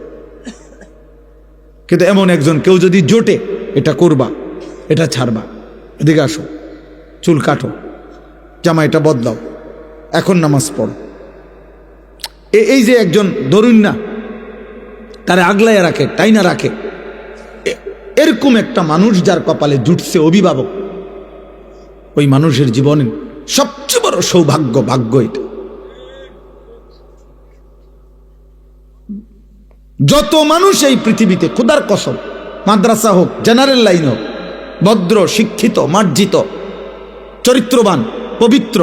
কিন্তু এমন একজন কেউ যদি জোটে, এটা করবা, এটা ছাড়বা, এদিকে আসো, চুল কাটো, জামা এটা বদলাও, এখন নামাজ পড়ো, এই যে একজন ধরুন না তারে আগলাইয়া রাখে, টাইনা রাখে, এরকম একটা মানুষ যার কপালে জুটছে অভিভাবক, ওই মানুষের জীবনে সবচেয়ে বড় সৌভাগ্য, ভাগ্য এটা। যত মানুষ এই পৃথিবীতে, খোদার কসম, মাদ্রাসা হোক, জেনারেল লাইন হোক, ভদ্র, শিক্ষিত, মার্জিত, চরিত্রবান, পবিত্র,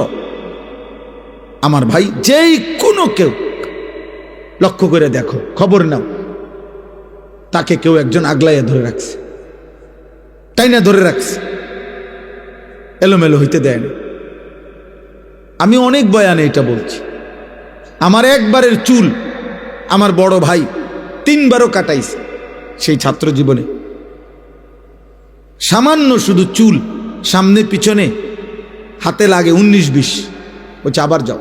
আমার ভাই, যেই কোনো কেউ লক্ষ্য করে দেখো, খবর নাও, তাকে কেউ একজন আগলাইয়া ধরে রাখছে, তাই না, ধরে রাখছে, এলোমেলো হইতে দেয় না। আমি অনেক বয়ানে এটা বলছি। আমার একবারের চুল আমার বড় ভাই 3 বারও কাটাইছে সেই ছাত্র জীবনে। সামান্য শুধু চুল সামনে পিছনে হাতে লাগে 19-20, বলছে আবার যাও,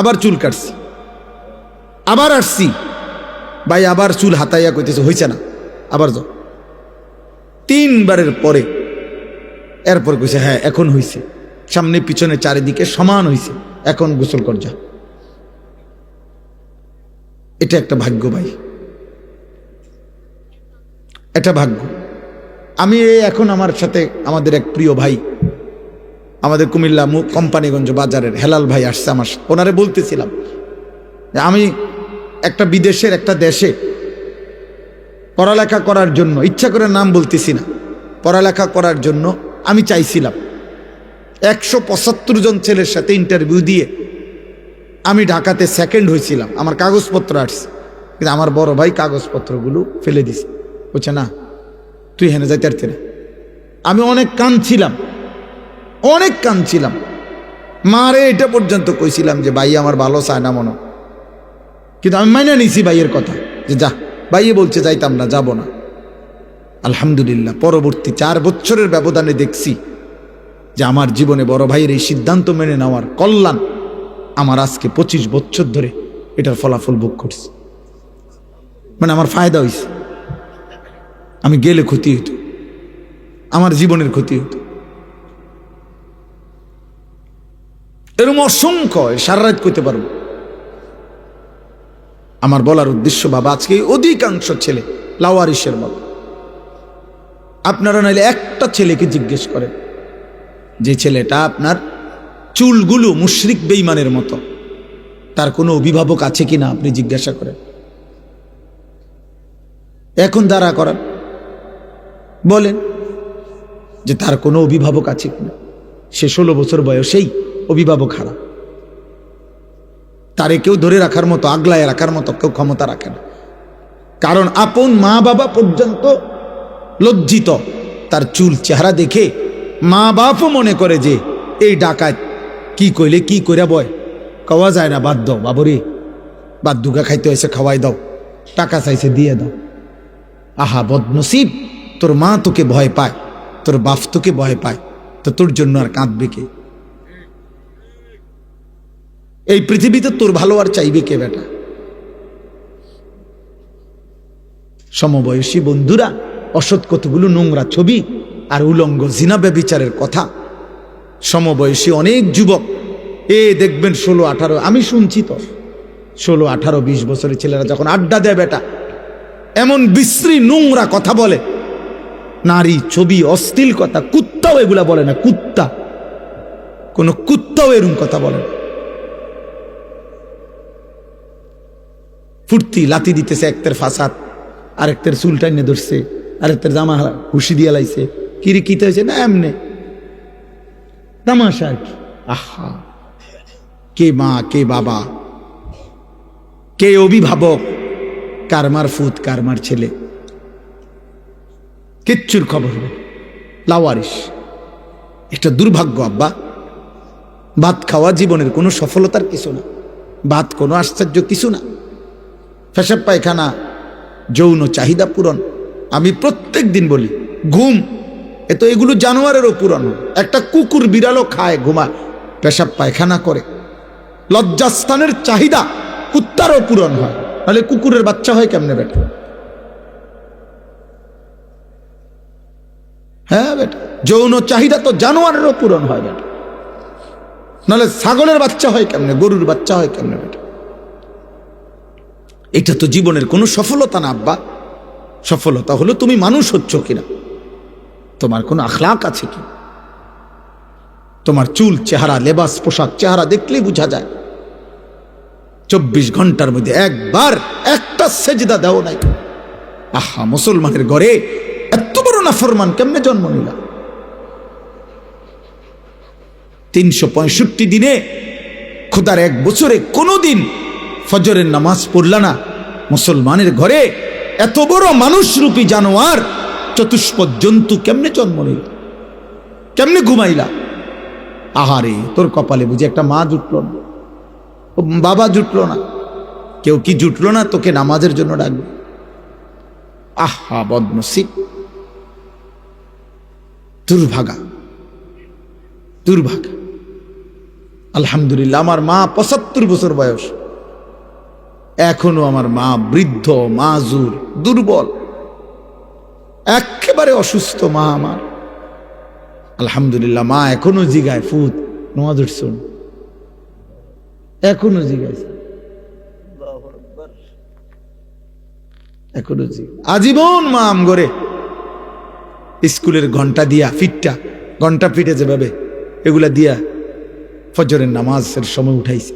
আবার চুল কাটছি, আবার আসছি ভাই, আবার চুল হাতাইয়া কইতেছে হইছে না, আবার যাও। 3 বারের পরে এরপর কইছে হ্যাঁ এখন হইছে, সামনে পিছনে চারিদিকে সমান হইছে, এখন গোসল কর যা। এটা একটা ভাগ্য ভাই, এটা ভাগ্য। আমি এখন আমার সাথে আমাদের এক প্রিয় ভাই, আমাদের কুমিল্লা কোম্পানিগঞ্জ বাজারের হেলাল ভাই আসছে আমার, ওনারে বলতেছিলাম আমি একটা বিদেশের একটা দেশে পড়ালেখা করার জন্য, ইচ্ছা করে নাম বলতেছি না, পড়ালেখা করার জন্য আমি চাইছিলাম। 175 জন ছেলের সাথে ইন্টারভিউ দিয়ে আমি ঢাকাতে সেকেন্ড হয়েছিলাম, আমার কাগজপত্র আসছে, কিন্তু আমার বড় ভাই কাগজপত্রগুলো ফেলে দিছে, বলছে না তুই হেনে যাইতে পারতি না। আমি অনেক কাঁদছিলাম, অনেক কাঁদছিলাম, মারে এটা পর্যন্ত কইছিলাম যে ভাই আমার ভালো চায় না মনে, কিন্তু আমি মাইনা নিছি ভাইয়ের কথা যে যা, ভাইয়ে বলছে যাইতাম না, যাব না। আলহামদুলিল্লাহ পরবর্তী 4 বছরের ব্যবধানে দেখছি যে আমার জীবনে বড় ভাইয়ের এই সিদ্ধান্ত মেনে নেওয়ার কল্যাণ আমার আজকে 25 বছর ধরে এটার ফলাফল ভোগ করছি। মানে আমার ফায়দা হয়েছে, আমি গেলে ক্ষতি হতো, আমার জীবনের ক্ষতি হতো। এরকম অসংখ্য, সারা রাত করতে পারবো। আমার বলার উদ্দেশ্য বাবা, আজকে অধিকাংশ ছেলে লাওয়ারিসের মতো। আপনারা নাইলে একটা ছেলেকে জিজ্ঞেস করেন, যে ছেলেটা আপনার চুলগুলো মুশরিক বেঈমানের মতো, তার কোনো অভিভাবক আছে কিনা আপনি জিজ্ঞাসা করেন। এখন দাঁড়া করান, বলেন যে তার কোনো অভিভাবক আছে কিনা। সে 16 বছর বয়সেই অভিভাবক হারা, তারে কেউ ধরে রাখার মতো, আগলায় রাখার মতো কেউ ক্ষমতা রাখে না। কারণ আপন মা বাবা পর্যন্ত লজ্জিত তার চুল চেহারা দেখে। মা বাপও মনে করে যে এই ডাকাত কি কইলে কি কইরা বয়, খাওয়া যায় না, বাদ দাও বাবরে, বাদ দুগা খাইতে হয়েছে খাওয়াই দাও, টাকা চাইছে দিয়ে দাও। আহা বদনসিব, তোর মা তোকে ভয় পায়, তোর বাপ তোকে ভয় পায়, তো তোর জন্য আর কাঁদবে কে? এই পৃথিবীতে তোর ভালো আর চাইবে কে বেটা? সমবয়সী বন্ধুরা অসৎ কতগুলো নোংরা ছবি আর উলঙ্গ জিনা ব্যভিচারের কথা। সমবয়সী অনেক যুবক দেখবেন 16-18, আমি শুনছি তো 16-18-20 বছরের ছেলেরা যখন আড্ডা দেয় বেটা, এমন বিশ্রী নোংরা কথা বলে, নারী ছবি, অশ্লীল কথা। কুত্তাও এগুলা বলে না, কুত্তা, কোন কুত্তাও এরকম কথা বলে না। ফুর্তি লাতি দিতেছে, একটার ফাসাদ, আরেকটার চুল টাইনে ধরছে, আরেকটার জামা হুশি দিয়ে লাইছে, কিরে কিতে হয়েছে না, এমনে তামাশা আর কি। আহা, কে মা কে বাবা, কে অভিভাবক, কার মার ফুত কার মার ছেলে, কিচ্ছুর খবর নেই, লাওয়ারিস। একটা দুর্ভাগ্য আব্বা। ভাত খাওয়া জীবনের কোনো সফলতার কিছু না, ভাত কোনো আশ্চর্য কিছু না। পেশাব পায়খানা, যৌন চাহিদা পূরণ, আমি প্রত্যেক দিন বলি, ঘুম, এ তো এগুলো জানোয়ারেরও পূরণ। একটা কুকুর বিড়ালও খায়, ঘুমায়, পেশাব পায়খানা করে। লজ্জাস্থানের চাহিদা কুত্তারও পূরণ হয়, নাহলে কুকুরের বাচ্চা হয় কেমনে বেটা? হ্যাঁ বেটা, যৌন চাহিদা তো জানোয়ারেরও পূরণ হয় বেটা, নাহলে ছাগলের বাচ্চা হয় কেমনে, গরুর বাচ্চা হয় কেমনে বেটা? এটা তো জীবনের কোনো সফলতা না আব্বা। সফলতা হলো তুমি মানুষ হচ্ছ কিনা, তোমার কোনো আখলাক আছে কি। তোমার চুল, চেহারা, লেবাস, পোশাক, চেহারা দেখলেই বোঝা যায়। 24 ঘন্টার মধ্যে একবার একটা সেজদা দাও নাই। আহা, মুসলমানের ঘরে এত বড় নাফরমান কেমনে জন্ম নিলা? 365 দিনে খোদার এক বছরে কোনোদিন ফজরের নামাজ পড়লা না। মুসলমানের ঘরে এত বড় মানুষরূপী জানোয়ার, চতুষ্পদ জন্তু কেমনে জন্ম নিল? কেমনে ঘুমাইলা? আহারে, তোর কপালে বুঝি একটা মা জুটলো না, বাবা জুটলো না, কেউ কি জুটলো না তোকে নামাজের জন্য ডাকবে? আহা বদনসিব, দুর্ভাগা, দুর্ভাগা। আলহামদুলিল্লাহ, আমার মা 75 বছর বয়স, এখনো আমার মা বৃদ্ধ, মাজুর, দুর্বল, একেবারে অসুস্থ মা আমার। আলহামদুলিল্লাহ, মা এখনো জিগায়, ফুত নামাজ উঠছুন, এখনো জিগাইছে, এখনো আজীবন মা আম করে স্কুলের ঘন্টা দিয়া, ফিটটা ঘন্টা ফিটে যেভাবে এগুলা দিয়া ফজরের নামাজের সময় উঠাইছে।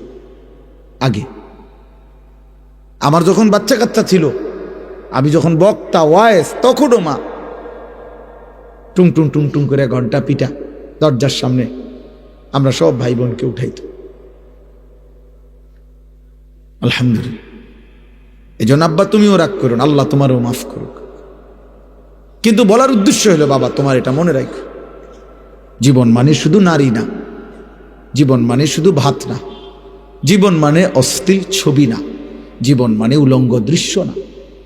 আগে আমার যখন বাচ্চা কাচ্চা ছিল, আমি যখন বক্তা ওয়াইস, তখনও মা টুং টুং টুং টুং করে ঘন্টা পিটা দরজার সামনে আমরা সব ভাই বোনকে উঠাইত। আলহামদুলিল্লাহ। এই জন্য আব্বা তুমিও রাগ করো না, আল্লাহ তোমারও মাফ করুক। কিন্তু বলার উদ্দেশ্য হলো, বাবা তোমার এটা মনে রাখো, জীবন মানে শুধু নারী না, জীবন মানে শুধু ভাত না, জীবন মানে অশ্লীল ছবি না, জীবন মানে উলঙ্গ দৃশ্য না।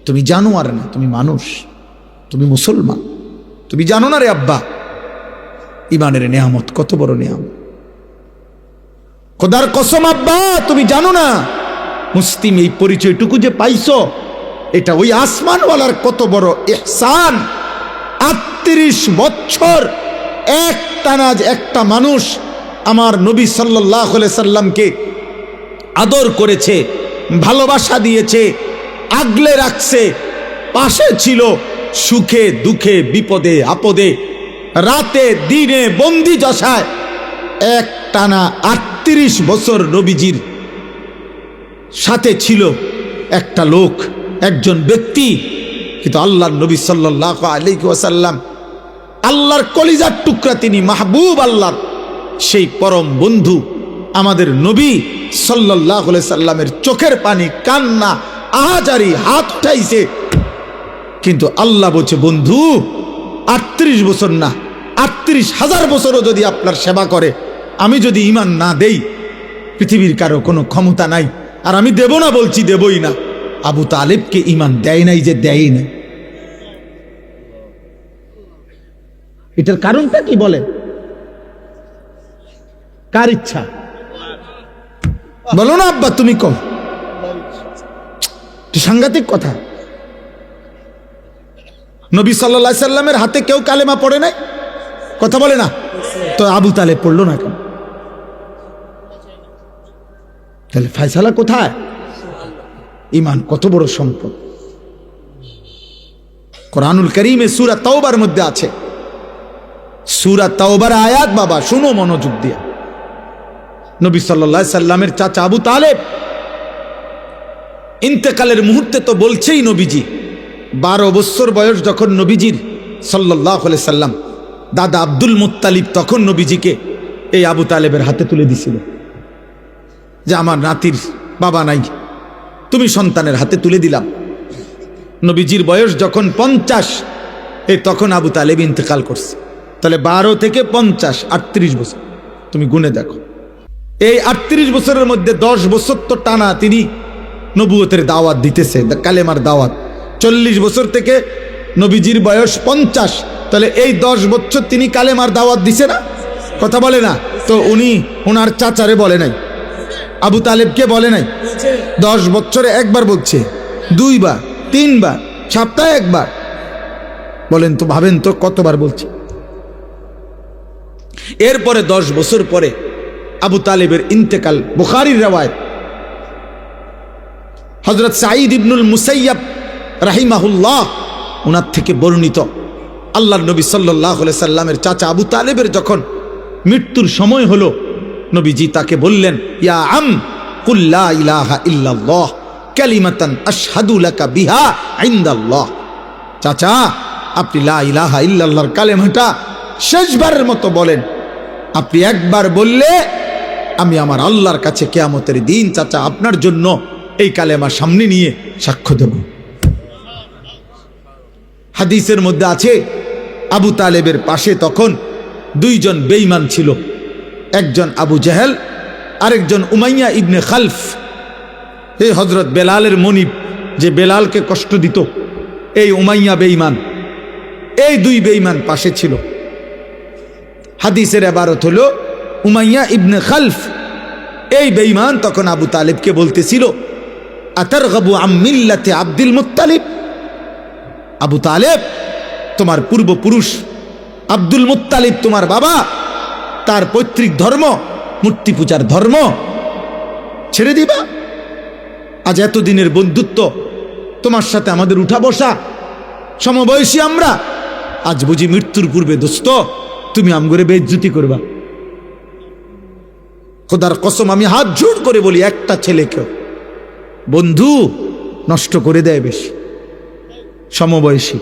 তুমি জানোয়ার না, তুমি মানুষ, তুমি মুসলমান। তুমি জানো না রে আব্বা, ইমানের নেয়ামত কত বড় নেয়ামত। খোদার কসম আব্বা, তুমি জানো না মুসলিম এই পরিচয়টুকু যে পাইছো, এটা ওই আসমানওয়ালার কত বড় ইহসান। 38 বছর এক টানা একটা মানুষ আমার নবী সাল্লাল্লাহু আলাইহি সাল্লামকে আদর করেছে, ভালোবাসা দিয়েছে, আগলে রাখছে, পাশে ছিল সুখে দুঃখে, বিপদে আপদে, রাতে দিনে, বন্দি দশায়। এক টানা 38 বছর নবীজির সাথে ছিল একটা লোক, একজন ব্যক্তি, কিন্তু আল্লাহর নবী সাল্লাল্লাহু আলাইহি ওয়াসাল্লাম, আল্লাহর কলিজার টুকরা, তিনি মাহবুব আল্লাহর সেই পরম বন্ধু আমাদের নবী সাল্লাল্লাহু আলাইহি সাল্লামের চোখের পানি, কান্না, আহাজারি, হাত উঠাইছে। কিন্তু আল্লাহ বলছে, বন্ধু 38 বছর না, 38,000 বছরও যদি আপনার সেবা করে, আমি যদি ঈমান না দেই, পৃথিবীর কারো কোনো ক্ষমতা নাই, আর আমি দেব না বলছি, দেবই না। আবু তালেবকে ঈমান দেয় নাই যে দেয় না। এটার কারণটা কি বলেন? কার ইচ্ছা? বলো না আব্বা, তুমি কও। সাংঘাতিক কথা। নবী সাল্লাল্লাহু আলাইহি সাল্লামের হাতে কেউ কালেমা পড়ে নাই, কথা বলে না, তো আবু তালেব পড়লো না কেন? তাহলে ফয়সালা কোথায়? ঈমান কত বড় সম্পদ। কোরআনুল কারীমে সূরা তাওবার মধ্যে আছে, সূরা তাওবার আয়াত, বাবা শুনো মনোযোগ দিয়ে। নবী সাল্লাল্লাহু আলাইহি সাল্লামের চাচা আবু তালেব ইন্তেকালের মুহূর্তে তো বলছেই নবীজি 12 বছর বয়স যখন নবীজির সাল্লাল্লাহু আলাইহি সাল্লাম দাদা আব্দুল মুত্তালিব তখন নবীজিকে এই আবু তালেবের হাতে তুলে দিছিল যে আমার নাতির বাবা নাই, তুমি সন্তানের হাতে তুলে দিলাম। নবীজির বয়স যখন 50, এই তখন আবু তালেব ইন্তেকাল করছে। তাহলে 12 থেকে 50, 38 বছর, তুমি গুনে দেখো। এই 38 বছরের মধ্যে 10 বছর তো টানা তিনি নবুয়তের দাওয়াত দিতেছে, কালেমার দাওয়াত। 40 বছর থেকে নবীজির বয়স 50, তাহলে এই 10 বছর তিনি কালেমার দাওয়াত দিছে না, কথা বলে না? তো উনি ওনার চাচারে বলে নাই, আবু তালেবকে বলে নাই। 10 বছরে একবার বলছে, 2 বার, 3 বার, সপ্তাহে একবার, বলেন তো, ভাবেন তো কতবার বলছে। এরপরে 10 বছর পরে আবু তালেবের ইন্তেকাল। বুখারীর রওয়ায়াত, হযরত সাঈদ ইবনুল মুসাইয়াব রাহিমাহুল্লাহ ওনার থেকে বর্ণিত, আল্লাহর নবী সাল্লাল্লাহু আলাইহি সাল্লামের চাচা আবু তালেবের যখন মৃত্যুর সময় হলো, নবীজি তাকে বললেন, ইয়া আম কুল লা ইলাহা ইল্লাল্লাহ কালিমাতান আশহাদু লাকা বিহা ইনদাল্লাহ। চাচা, আপনি লা ইলাহা ইল্লাল্লাহর কালেমাটা শেষবারের মতো বলেন। আপনি একবার বললে আমি আমার আল্লাহর কাছে কিয়ামতের দিন চাচা আপনার জন্য এই কালেমা সামনে নিয়ে সাক্ষ্য দেব। হাদিসের মধ্যে আছে, আবু তালেবের পাশে তখন 2 জন বেঈমান ছিল, একজন আবু জেহেল, আরেকজন উমাইয়া ইবনে খালফ। এই হযরত বেলালের মনিব, যে বেলালকে কষ্ট দিত, এই উমাইয়া বেঈমান। এই 2 বেঈমান পাশে ছিল। হাদিসের ইবারত হলো উমাইয়া ইবনে খালফ, এই বেঈমান তখন আবু তালেবকে বলতেছিল, আতারগাবু আম মিল্লাতে আব্দুল মুত্তালিব। আবু তালেব, তোমার পূর্বপুরুষ আব্দুল মুত্তালিব, তোমার বাবা, তার পৈতৃক ধর্ম, মূর্তি পূজার ধর্ম ছেড়ে দিবা? আজ এতদিনের বন্ধুত্ব, তোমার সাথে আমাদের উঠা বসা, সমবয়সী আমরা, আজ বুঝি মৃত্যুর পূর্বে দোস্ত তুমি আমগরে বেইজ্জতি করবা? খোদার কসম, আমি হাত জোড় করে বলি, একটা ছেলেকেও বন্ধু নষ্ট করে দেয় বেশি, সমবয়সী।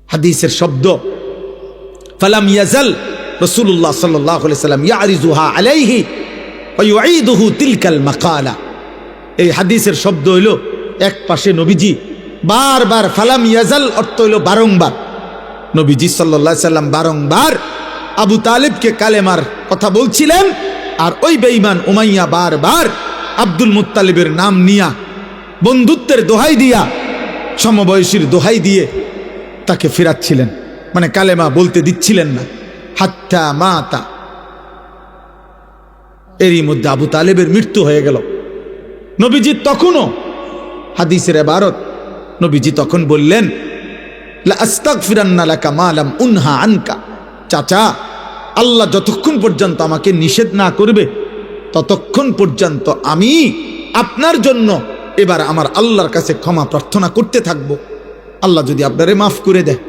হাদিসের শব্দ, ফালাম ইয়াজাল রাসূলুল্লাহ সাল্লাল্লাহু আলাইহি সাল্লাম ইয়ারিজুহা আলাইহি ওয়া ইউঈদুহু তিলকাল মাকালা। এই হাদিসের শব্দ হইল, এক পাশে নবীজি বারবার, ফালাম ইয়াজাল অর্থ হইল বারংবার, নবীজি সাল্লাল্লাহু আলাইহি সাল্লাম বারংবার আবু তালেবকে কালেমার কথা বলছিলেন, আর ওই বেঈমান উমাইয়া বারবার আব্দুল মুত্তালিবের নাম নিয়া, বন্ধুত্বের দোহাই দিয়া, সমবয়সীর দোহাই দিয়ে তাকে ফেরাচ্ছিলেন, মানে কালেমা বলতে দিচ্ছিলেন না, হাত্তা মাতা। এরই মধ্যে আবু তালেবের মৃত্যু হয়ে গেল। নবীজি তখনও, হাদিসের ইবারত, নবীজি তখন বললেন, লা আস্তাগফিরান্না লাকা মা লাম উনহা আনকা। চাচা, আল্লাহ যতক্ষণ পর্যন্ত আমাকে নিষেধ না করবে ততক্ষণ পর্যন্ত আমি আপনার জন্য এবার আমার আল্লাহর কাছে ক্ষমা প্রার্থনা করতে থাকবো। আল্লাহ যদি আপনারে মাফ করে দেয়,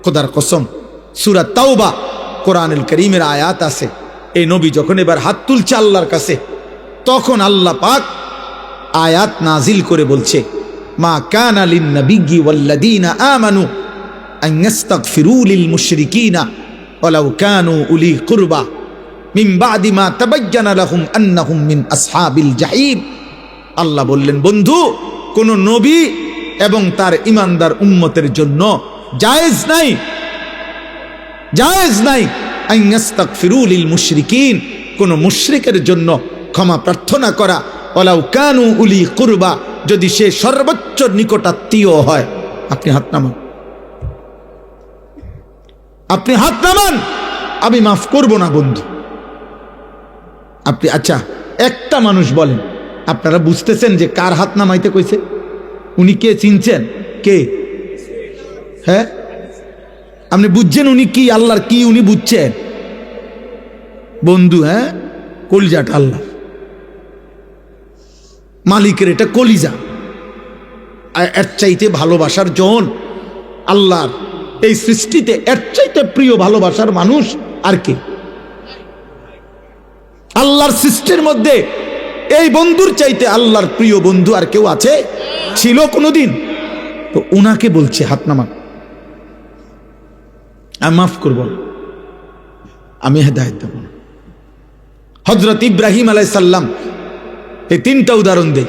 খোদার কসম, সূরা তাওবা কোরআনুল কারীমের আয়াত আছে। এই নবী যখন এবার হাত তুলছে আল্লাহর কাছে, তখন আল্লাহ পাক আয়াত নাজিল করে বলছে, মা কানা লিন নাবিয়্যি ওয়াল্লাযীনা আমানু আন ইস্তাগফিরু লিল মুশরিকিনা ওয়ালাউ কানু উলি কুরবা মিন বাদি মা তাবায়্যানা লাহুম আন্নাহুম মিন আসহাবিল জাহিম। আল্লাহ বললেন, বন্ধু, কোন নবী এবং তার ঈমানদার উম্মতের জন্য জায়েজ নাই আন ইস্তাগফিরু লিল মুশরিকিন, কোন মুশরিকের জন্য ক্ষমা প্রার্থনা করা, ওয়ালাউ কানু উলি কুরবা, যদি সে সর্বোচ্চ নিকটাত্মীয় হয়। আপনি হাত নামান, আপনি হাত নামান, আমি মাফ করব না বন্ধু। আপনি আচ্ছা একটা মানুষ বলেন, আপনারা বুঝতেছেন যে কার হাত নামাইতে কইছে? উনি কে চিনছেন? কে? হ্যাঁ, আপনি বুঝছেন উনি কি, আল্লাহর কি উনি বুঝছেন বন্ধু? হ্যাঁ, কলিজাটা আল্লাহ মালিকের, এটা কলিজা। এর চাইতে ভালোবাসার জন আল্লাহর এই সৃষ্টিতে, এর চাইতে প্রিয় ভালোবাসার মানুষ আর কে? আল্লাহর সৃষ্টির মধ্যে এই বন্ধুর চাইতে আল্লাহর প্রিয় বন্ধু আর কেউ আছে? ছিল কোনোদিন? তো উনাকে বলছে হাত নামান, আমি মাফ করব না, আমি হেদায়েত দেব না। হযরত ইব্রাহিম আলাইহিস সালাম, এই তিনটা উদাহরণ দেই।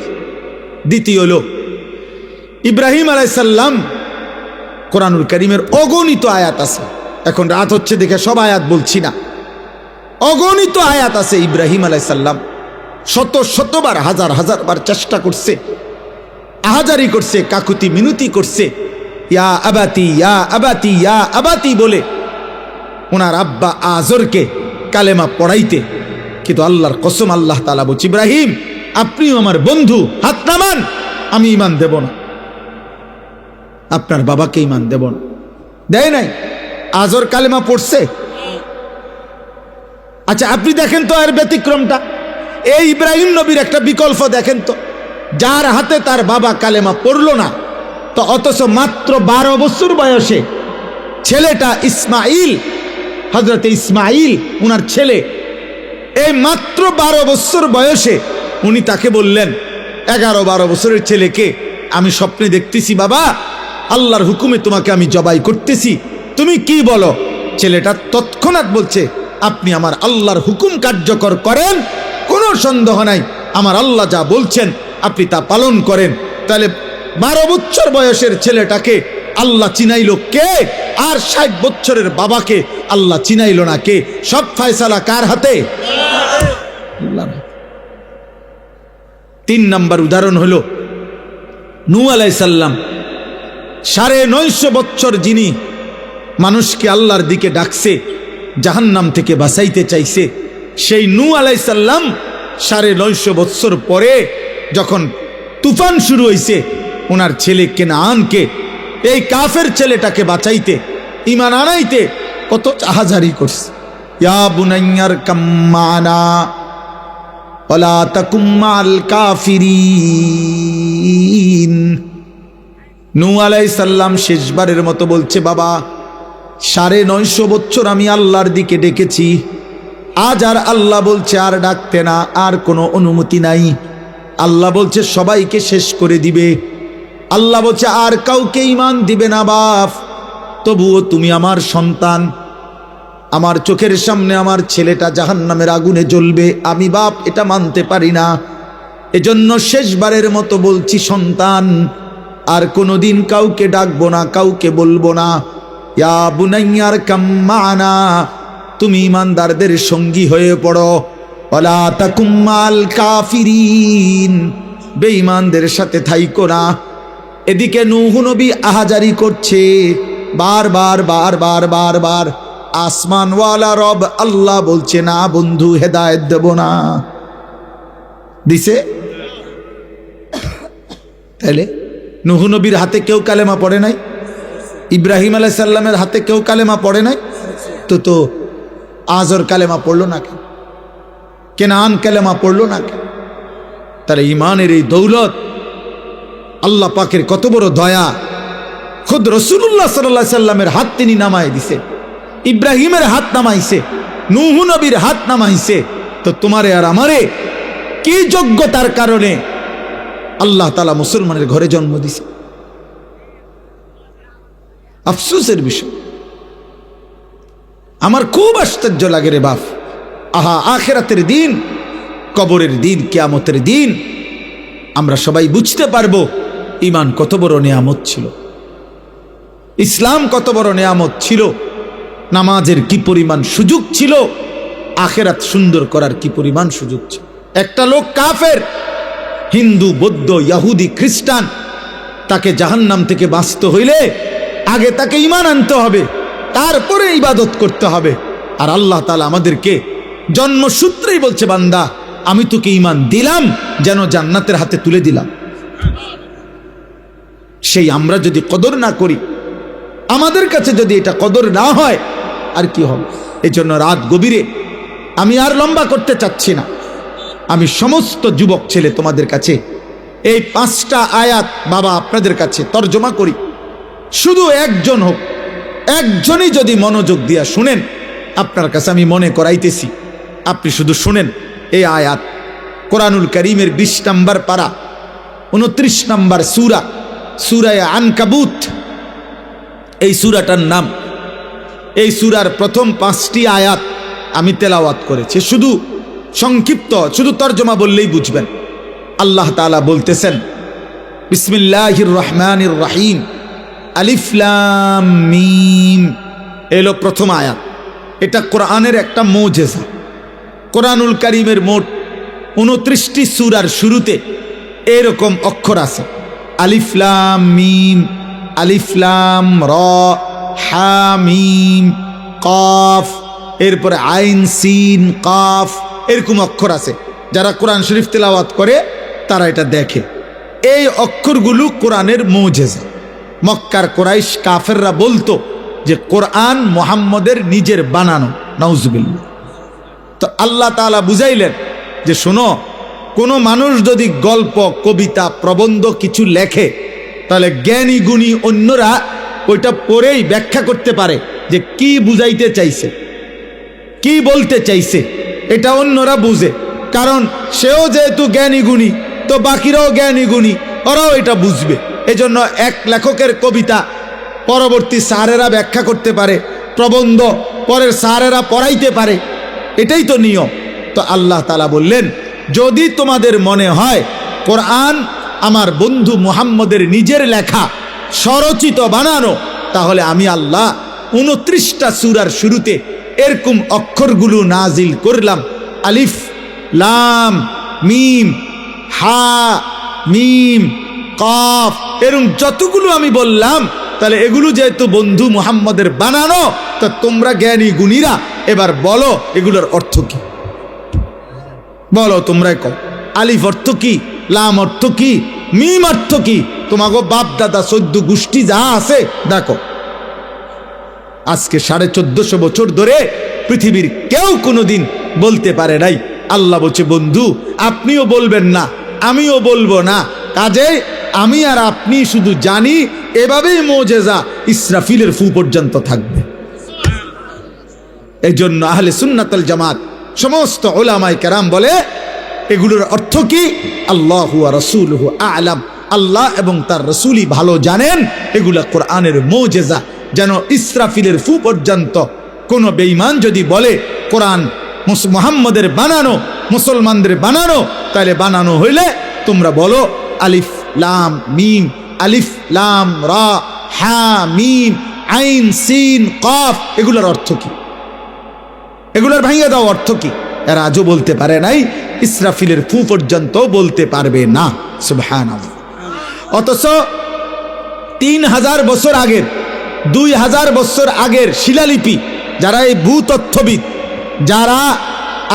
দ্বিতীয় হলো ইব্রাহিম আলাইহিস সালাম, কোরআনুল কারীমের অগণিত আয়াত আছে, এখন রাত হচ্ছে দেখে সব আয়াত বলছি না, অগণিত আয়াত আছে। ইব্রাহিম আলাইহিস সালাম শতবার, হাজার বার চেষ্টা করছে, আহাজারি করছে, কাকুতি মিনতি করছে, ইয়া আবাতি ইয়া আবাতি ইয়া আবাতি বলে ওনার আব্বা আজরকে কালেমা পড়াইতে। কিন্তু আল্লাহর কসম, আল্লাহ তাআলা বলছে, ইব্রাহিম আপনিও আমার বন্ধু, হাত নামান, আমি ঈমান দেব না, আপনার বাবাকে ঈমান দেব না। দেয় নাই? আজর কালেমা পড়ছে? আচ্ছা আপনি দেখেন তো এর ব্যতিক্রমটা, এই ইব্রাহিম নবীর একটা বিকল্প দেখেন তো, যার হাতে তার বাবা কালেমা পড়লো না, তো অথচ মাত্র 12 বছর বয়সে ছেলেটা ইসমাইল, হযরত ইসমাইল উনার ছেলে, এই মাত্র 12 বছর বয়সে উনি তাকে বললেন, 11-12 বছরের ছেলেকে, আমি স্বপ্নে দেখতেছি বাবা, আল্লাহর হুকুমে তোমাকে আমি জবাই করতেছি, তুমি কি বলো? ছেলেটা তৎক্ষণাৎ বলছে, আপনি আমার আল্লাহর হুকুম কার্যকর করেন, কোনো সন্দেহ নাই, আমার আল্লাহ যা বলছেন আপনি তা পালন করেন। তাহলে 12 বছর বয়সের ছেলেটাকে আল্লাহ চিনাইল কে? আর 60 বছরের বাবাকে আল্লাহ চিনাইল না কে? সব ফয়সালা কার হাতে? আল্লাহর। 3 নম্বর উদাহরণ হলো নূহ আলাইহিস সালাম, 950 বছর যিনি মানুষকে আল্লাহর দিকে ডাকছে, জাহান্নাম থেকে বাঁচাইতে চাইছে, সেই নূহ আলাইহিস সালাম 950 বছর পরে যখন তুফান শুরু হয়েছে, ওনার ছেলে কেনানকে, এই কাফের ছেলেটাকে বাঁচাইতে, ঈমান আনাইতে কত আহাজারি করছে। ইয়া বুনাইয়ার কাম্মানা ওয়ালা তাকুম মাল কাফিরিন। নূহ আলাইহিস সালাম শেষবারের মতো বলছে, বাবা 950 বছর আমি আল্লাহর দিকে ডেকেছি, আজ আর আল্লাহ বলছে আর ডাকতে না, আর কোনো অনুমতি নাই। আল্লাহ বলছে সবাইকে শেষ করে দিবে, আল্লাহ বলছে আর কাউকে ঈমান দিবে না বাপ, তবুও তুমি আমার সন্তান, আমার চোখের সামনে আমার ছেলেটা জাহান্নামের আগুনে জ্বলবে, আমি বাপ এটা মানতে পারি না, এজন্য শেষবারের মতো বলছি সন্তান, আর কোনোদিন কাউকে ডাকবো না, কাউকে বলবো না। ইয়া বুনাইয়ার কাম্মানা, তুমি ঈমানদারদের সঙ্গী হয়ে পড়ো, ওয়ালা তাকুম মাল কাফিরিন, বেঈমানদের সাথে থাইকো না। এদিকে নূহ নবী আহাজারি করছে, বারবার আসমানওয়ালা রব আল্লাহ বলছে, না বন্ধু হেদায়েত দেব না। দিছে? তাহলে নূহ নবীর হাতে কেউ কালেমা পড়ে নাই? ইব্রাহিম আলাইহিস সালামের হাতে কেউ কালেমা পড়ে নাই? তো আজর কালেমা পড়লো না কেন? কেনান কালেমা পড়লো না কেন? তাহলে ঈমানের এই দৌলত, আল্লাহ পাকের কত বড় দয়া, খুদ রাসূলুল্লাহ সাল্লাল্লাহু আলাইহি সাল্লামের হাত তিনি নামায় দিছে, ইব্রাহিমের হাত নামাইছে, নূহ নবীর হাত নামাইছে। তো তোমারে আর আমারে কি যোগ্যতার কারণে আল্লাহ তাআলা মুসলমানের ঘরে জন্ম দিছে। আফসোসের বিষয়, আমার খুব আশ্চর্য লাগে রে বাপ। আহা, আখিরাতের দিন, কবরের দিন, কিয়ামতের দিন আমরা সবাই বুঝতে পারবো ঈমান কত বড় নিয়ামত ছিল, ইসলাম কত বড় নিয়ামত ছিল, নামাজের কি পরিমাণ সুযোগ ছিল, আখিরাত সুন্দর করার কি পরিমাণ সুযোগ ছিল। একটা লোক কাফের, হিন্দু, বৌদ্ধ, ইহুদি, খ্রিস্টান, তাকে জাহান্নাম থেকে বাঁচতে হইলে আগে তাকে ঈমান আনতে হবে, তারপরে ইবাদত করতে হবে। আর আল্লাহ তাআলা আমাদেরকে জন্মসূত্রেই বলছে, বান্দা আমি তোকে ঈমান দিলাম যেন জান্নাতের হাতে তুলে দিলাম। সেই আমরা যদি কদর না করি, আমাদের কাছে যদি এটা কদর না হয়, আর কি হবে। এই জন্য রাত গভীরে আমি আর লম্বা করতে চাচ্ছি না, আমি সমস্ত যুবক ছেলে তোমাদের কাছে এই 5টা আয়াত বাবা আপনাদের কাছে তর্জমা করি। শুধু একজন হোক, একজনই যদি মনোযোগ দিয়া শুনেন, আপনার কাছে আমি মনে করাইতেছি, আপনি শুধু শুনেন এই আয়াত। কোরআনুল কারীমের 20 নম্বর পারা, 29 নম্বর সূরা, সূরা আনকাবুত, এই সূরাটার নাম। এই সূরার প্রথম 5টি আয়াত আমি তেলাওয়াত করেছি, শুধু সংক্ষিপ্ত, শুধু তর্জমা বললেই বুঝবেন। আল্লাহ তাআলা বলতেছেন, বিসমিল্লাহির রহমানির রহিম, আলিফ লাম মিম। এলো প্রথম আয়াত। এটা কোরআনের একটা মুজিজা। কোরআনুল কারীমের মোট 29টি সূরার শুরুতে এরকম অক্ষর আছে, আলিফ লাম মিম, আলিফ লাম র, হা মিম কফ, এরপরে আইন সিন কাফ, এরকম অক্ষর আছে। যারা কোরআন শরীফ তেলাওয়াত করে তারা এটা দেখে। এই অক্ষরগুলো কোরআনের মুজিজা। মক্কার কুরাইশ কাফেররা বলতো যে কোরআন মুহাম্মদের নিজের বানানো, নাউজুবিল্লাহ। তো আল্লাহ তাআলা বুঝাইলেন যে শোনো, কোনো মানুষ যদি গল্প, কবিতা, প্রবন্ধ কিছু লেখে, তাহলে জ্ঞানী গুণী অন্যরা ওইটা পড়েই ব্যাখ্যা করতে পারে যে কি বুঝাইতে চাইছে, কি বলতে চাইছে, এটা অন্যরা বুঝে। কারণ সেও যেহেতু জ্ঞানী গুণী, তো বাকিরাও জ্ঞানী গুণী, ওরাও এটা বুঝবে। এজন্য এক লেখকের কবিতা পরবর্তী স্যারেরা ব্যাখ্যা করতে পারে, প্রবন্ধ পরের স্যারেরা পড়াইতে পারে, এটাই তো নিয়ম। তো আল্লাহ তাআলা বললেন, যদি তোমাদের মনে হয় কোরআন আমার বন্ধু মুহাম্মদের নিজের লেখা, স্বরচিত, বানানো, তাহলে আমি আল্লাহ 29টা সূরার শুরুতে এরকম অক্ষরগুলো নাজিল করলাম, আলিফ লাম মিম, হা মিম কফ, এরকম যতগুলো আমি বললাম, তাহলে এগুলো যেহেতু বন্ধু মুহাম্মদের বানানো, তা তোমরা জ্ঞানী গুণীরা এবার বলো এগুলোর অর্থ কি, বলো তোমরাই কও। আলিফ অর্থ কি, লাম অর্থ কি, মিম অর্থ কি, তোমাকে বাপ দাদা 14 গোষ্ঠী যা আছে দেখো। আজকে 1450 বছর ধরে পৃথিবীর কেউ কোনোদিন বলতে পারে নাই। আল্লাহ বলছে, বন্ধু আপনিও বলবেন না, আমিও বলবো না, কাজে আমি আর আপনি শুধু জানি। এভাবেই মুজিজা ইসরাফিলের ফু পর্যন্ত থাকবে। এই জন্য আহলে সুন্নাত ওয়াল জামাত সমস্ত উলামায়ে কেরাম বলে এগুলোর অর্থ কি, আল্লাহু ওয়া রাসূলুহু আ'লাম, আল্লাহ এবং তার রাসূলই ভালো জানেন। এগুলা কোরআনের মুজিজা। যেন ইসরাফিলের ফু পর্যন্ত কোনো বেঈমান যদি বলে কোরআন মুহাম্মদের বানানো, মুসলমানদের বানানো, তাহলে বানানো হইলে তোমরা বলো আলিফ লাম মিম, আলিফ লাম রা, হা মিম, আইন সিন কফ, এগুলোর অর্থ কি, এগুলোর ভাঙিয়ে দাও অর্থ কি। এরা আজও বলতে পারে নাই, ইসরাফিলের ফু পর্যন্ত বলতে পারবে না। সুবহানাল্লাহ। অথচ 3000 বছর আগের, 2000 বছর আগের শিলালিপি, যারা এই ভূতত্ত্ববিদ, যারা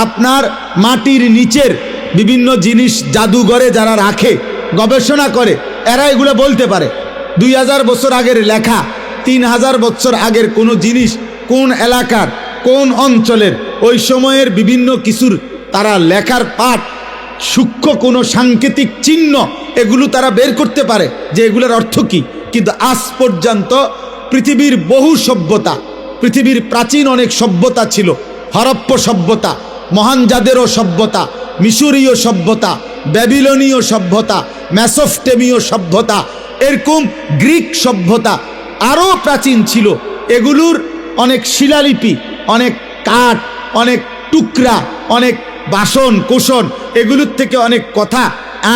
আপনার মাটির নিচের বিভিন্ন জিনিস জাদুঘরে যারা রাখে, গবেষণা করে, এরা এগুলো বলতে পারে। 2000 বছর আগের লেখা, 3000 বছর আগের কোনো জিনিস কোন এলাকার, কোন অঞ্চলের, ওই সময়ের বিভিন্ন কিছুর তারা লেখার পাঠ, সূক্ষ্ম কোনো সাংকেতিক চিহ্ন, এগুলো তারা বের করতে পারে যে এগুলোর অর্থ কি। কিন্তু আজ পর্যন্ত পৃথিবীর বহু সভ্যতা, পৃথিবীর প্রাচীন অনেক সভ্যতা ছিল, হরপ্পা সভ্যতা, মহানজাদেরও সভ্যতা, মিশরীয় সভ্যতা, ব্যাবিলনীয় সভ্যতা, মেসোপটেমীয় সভ্যতা, এরকম গ্রিক সভ্যতা আরও প্রাচীন ছিল। এগুলোর অনেক শিলালিপি, অনেক কাঠ, অনেক টুকরা, অনেক বাসন কোষণ, এগুলোর থেকে অনেক কথা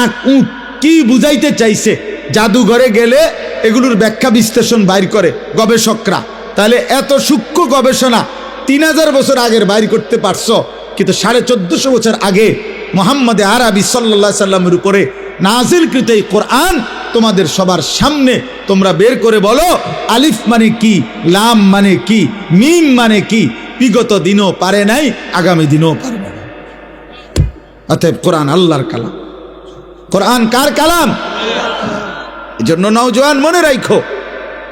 আঁক উঁক কি বুঝাইতে চাইছে জাদুঘরে গেলে এগুলোর ব্যাখ্যা বিশ্লেষণ বাইর করে গবেষকরা। তাহলে এত সূক্ষ্ম গবেষণা 3000 বছর আগের বাইর করতে পারছো, কিন্তু 1450 বছর আগে মুহাম্মদে আরবি সাল্লাল্লাহু আলাইহি সাল্লামের উপরে নাজিলকৃত এই কোরআন তোমাদের সবার সামনে তোমরা বের করে বলো আলিফ মানে কি, লাম মানে কি, মিম মানে কি। বিগত দিনও পারে নাই, আগামী দিনও পারবে না। অতএব কোরআন আল্লাহর কালাম। কোরআন কার কালাম? এজন্য নওজোয়ান মনে রাখো,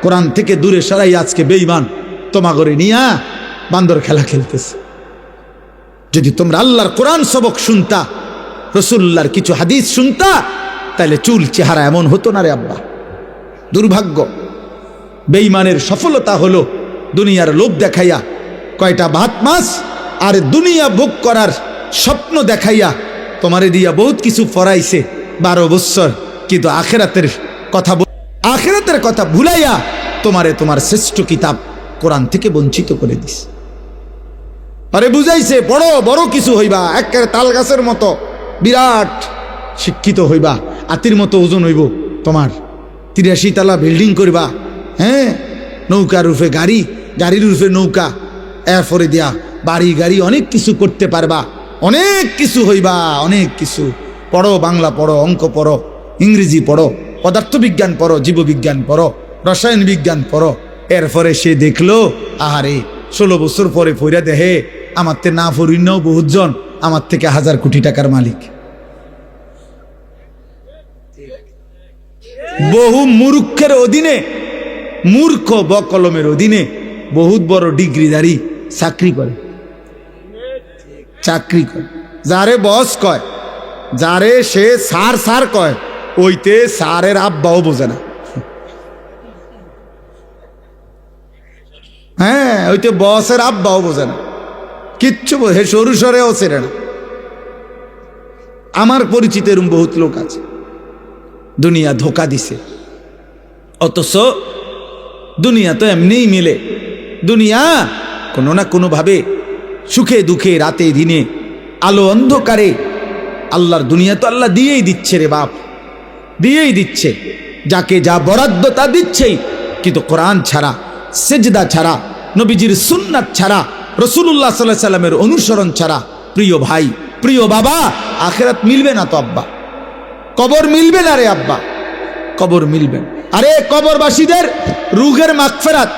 কোরআন থেকে দূরে সরাই আজকে বেঈমান তোমাগরে নিয়া বান্দর খেলা খেলতেছে। যদি তোমরা আল্লাহর কোরআন সবক শুনতা, রাসূলুল্লাহর কিছু হাদিস শুনতা, তাহলে চুল চেহারা এমন হতো না রে আব্বা। দুর্ভাগ্য, বেঈমানের সফলতা হলো দুনিয়ার লোভ দেখাইয়া কয়টা ভাত মাছ আর দুনিয়া ভোগ করার স্বপ্ন দেখাইয়া তোমারে দিয়া বহুত কিছু ফরাইছে 12 বছর, কিন্তু আখিরাতের কথা ভুলাইয়া তোমারে তোমার শ্রেষ্ঠ কিতাব কোরআন থেকে বঞ্চিত করে দিস। আরে বুঝাইছে বড় বড় কিছু হইবা, একেবারে তাল গাছের মতো বিরাট শিক্ষিত হইবা, আতির মতো ওজন হইব তোমার, 83 তলা বিল্ডিং করবা, হ্যাঁ, নৌকার রূপে গাড়ি, গাড়ির রূপে নৌকা, এরপরে দিয়া বাড়ি গাড়ি অনেক কিছু করতে পারবা, অনেক কিছু হইবা, অনেক কিছু। পড়ো, বাংলা পড়ো, অঙ্ক পড়ো, ইংরেজি পড়ো, পদার্থবিজ্ঞান পড়ো, জীববিজ্ঞান পড়ো, রসায়ন বিজ্ঞান পড়ো। এরপরে সে দেখলো আহারে 16 বছর পরে পইরা দেহে আমার তে না ফরিন্নও বহুতজন আমার থেকে 1000 কোটি টাকার মালিক। বহু মূর্খের অধীনে, মূর্খ বকলমের অধীনে বহুত বড় ডিগ্রিধারী চাকরি করে, চাকরি করে। যারে বস কয়, যারে সে স্যার স্যার কয়, ওইতে স্যারের আব্বাও বোঝে না। হ্যাঁ, ওইতে বসের আব্বাও বোঝে না, কিচ্ছু হে সরু সরেও ছেড়ে না। আমার পরিচিত এরকম বহুত লোক আছে। দুনিয়া ধোকা দিছে, অথচ দুনিয়া তো এমনিই মিলে। দুনিয়া কোনো না কোনোভাবে সুখে দুঃখে, রাতে দিনে, আলো অন্ধকারে আল্লাহর দুনিয়া তো আল্লাহ দিয়েই দিচ্ছে রে বাপ, দিয়েই দিচ্ছে। যাকে যা বরাদ্দ তা দিচ্ছেই, কিন্তু কোরআন ছাড়া, সেজদা ছাড়া, নবীজির সুন্নাত ছাড়া, রাসূলুল্লাহ সাল্লাল্লাহু আলাইহি সাল্লামের অনুসরণ ছাড়া, প্রিয় ভাই, প্রিয় বাবা, আখিরাত মিলবে না তো আব্বা, কবর মিলবে না রে আব্বা, কবর মিলবে না। আরে কবরবাসীদের রুহের মাগফিরাত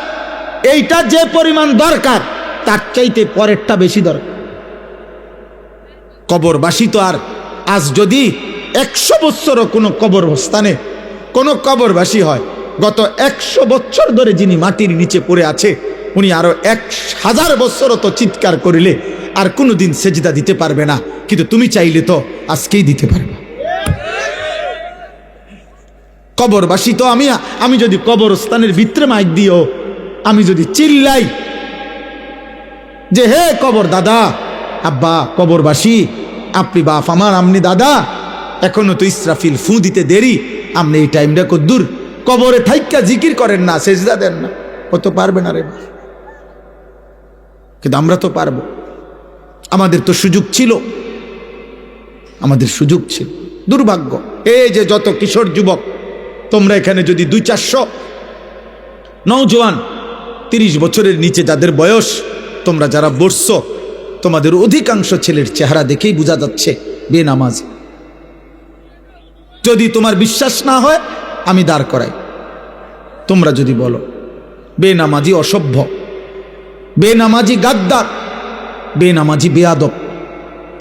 এইটা যে পরিমাণ দরকার, তার চাইতে পরেরটা বেশি দরকার। কবরবাসী তো আর আজ যদি 100 বছরও কোনো কবরস্থানে কোনো কবরবাসী হয়, গত 100 বছর ধরে যিনি মাটির নিচে পড়ে আছে, উনি আরো 1000 বছরও তো চিৎকার করিলে আর কোনোদিন সেজদা দিতে পারবে না, কিন্তু তুমি চাইলে তো আজকেই দিতে পারবে। কবরবাসী তো আমি যদি কবরস্থানের ভিতরে মাইক দিও, আমি যদি চিল্লাই যে হে কবর দাদা, আব্বা কবরবাসী, আপনি বাপ আমার, আমনি দাদা, এখনো তো ইসরাফিল ফু দিতে দেরি, আপনি এই টাইমটা কদ্দুর কবরে থাইক্কা জিকির করেন না, সেজদা দেন না, ও তো পারবে না রে। কিন্তু আমরা তো পারবো, আমাদের তো সুযোগ ছিল, আমাদের সুযোগ ছিল। দুর্ভাগ্য, এই যে যত কিশোর যুবক তোমরা এখানে যদি 200-400 নওজোয়ান 30 বছরের নিচে যাদের বয়স, তোমরা যারা বসছো, তোমাদের অধিকাংশ ছেলের চেহারা দেখেই বোঝা যাচ্ছে বেনামাজ। যদি তোমার বিশ্বাস না হয় আমি দাঁড় করাই, তোমরা যদি বলো বেনামাজি অসভ্য, বেনামাজি গাদ্দার, বেনামাজি বেয়াদব,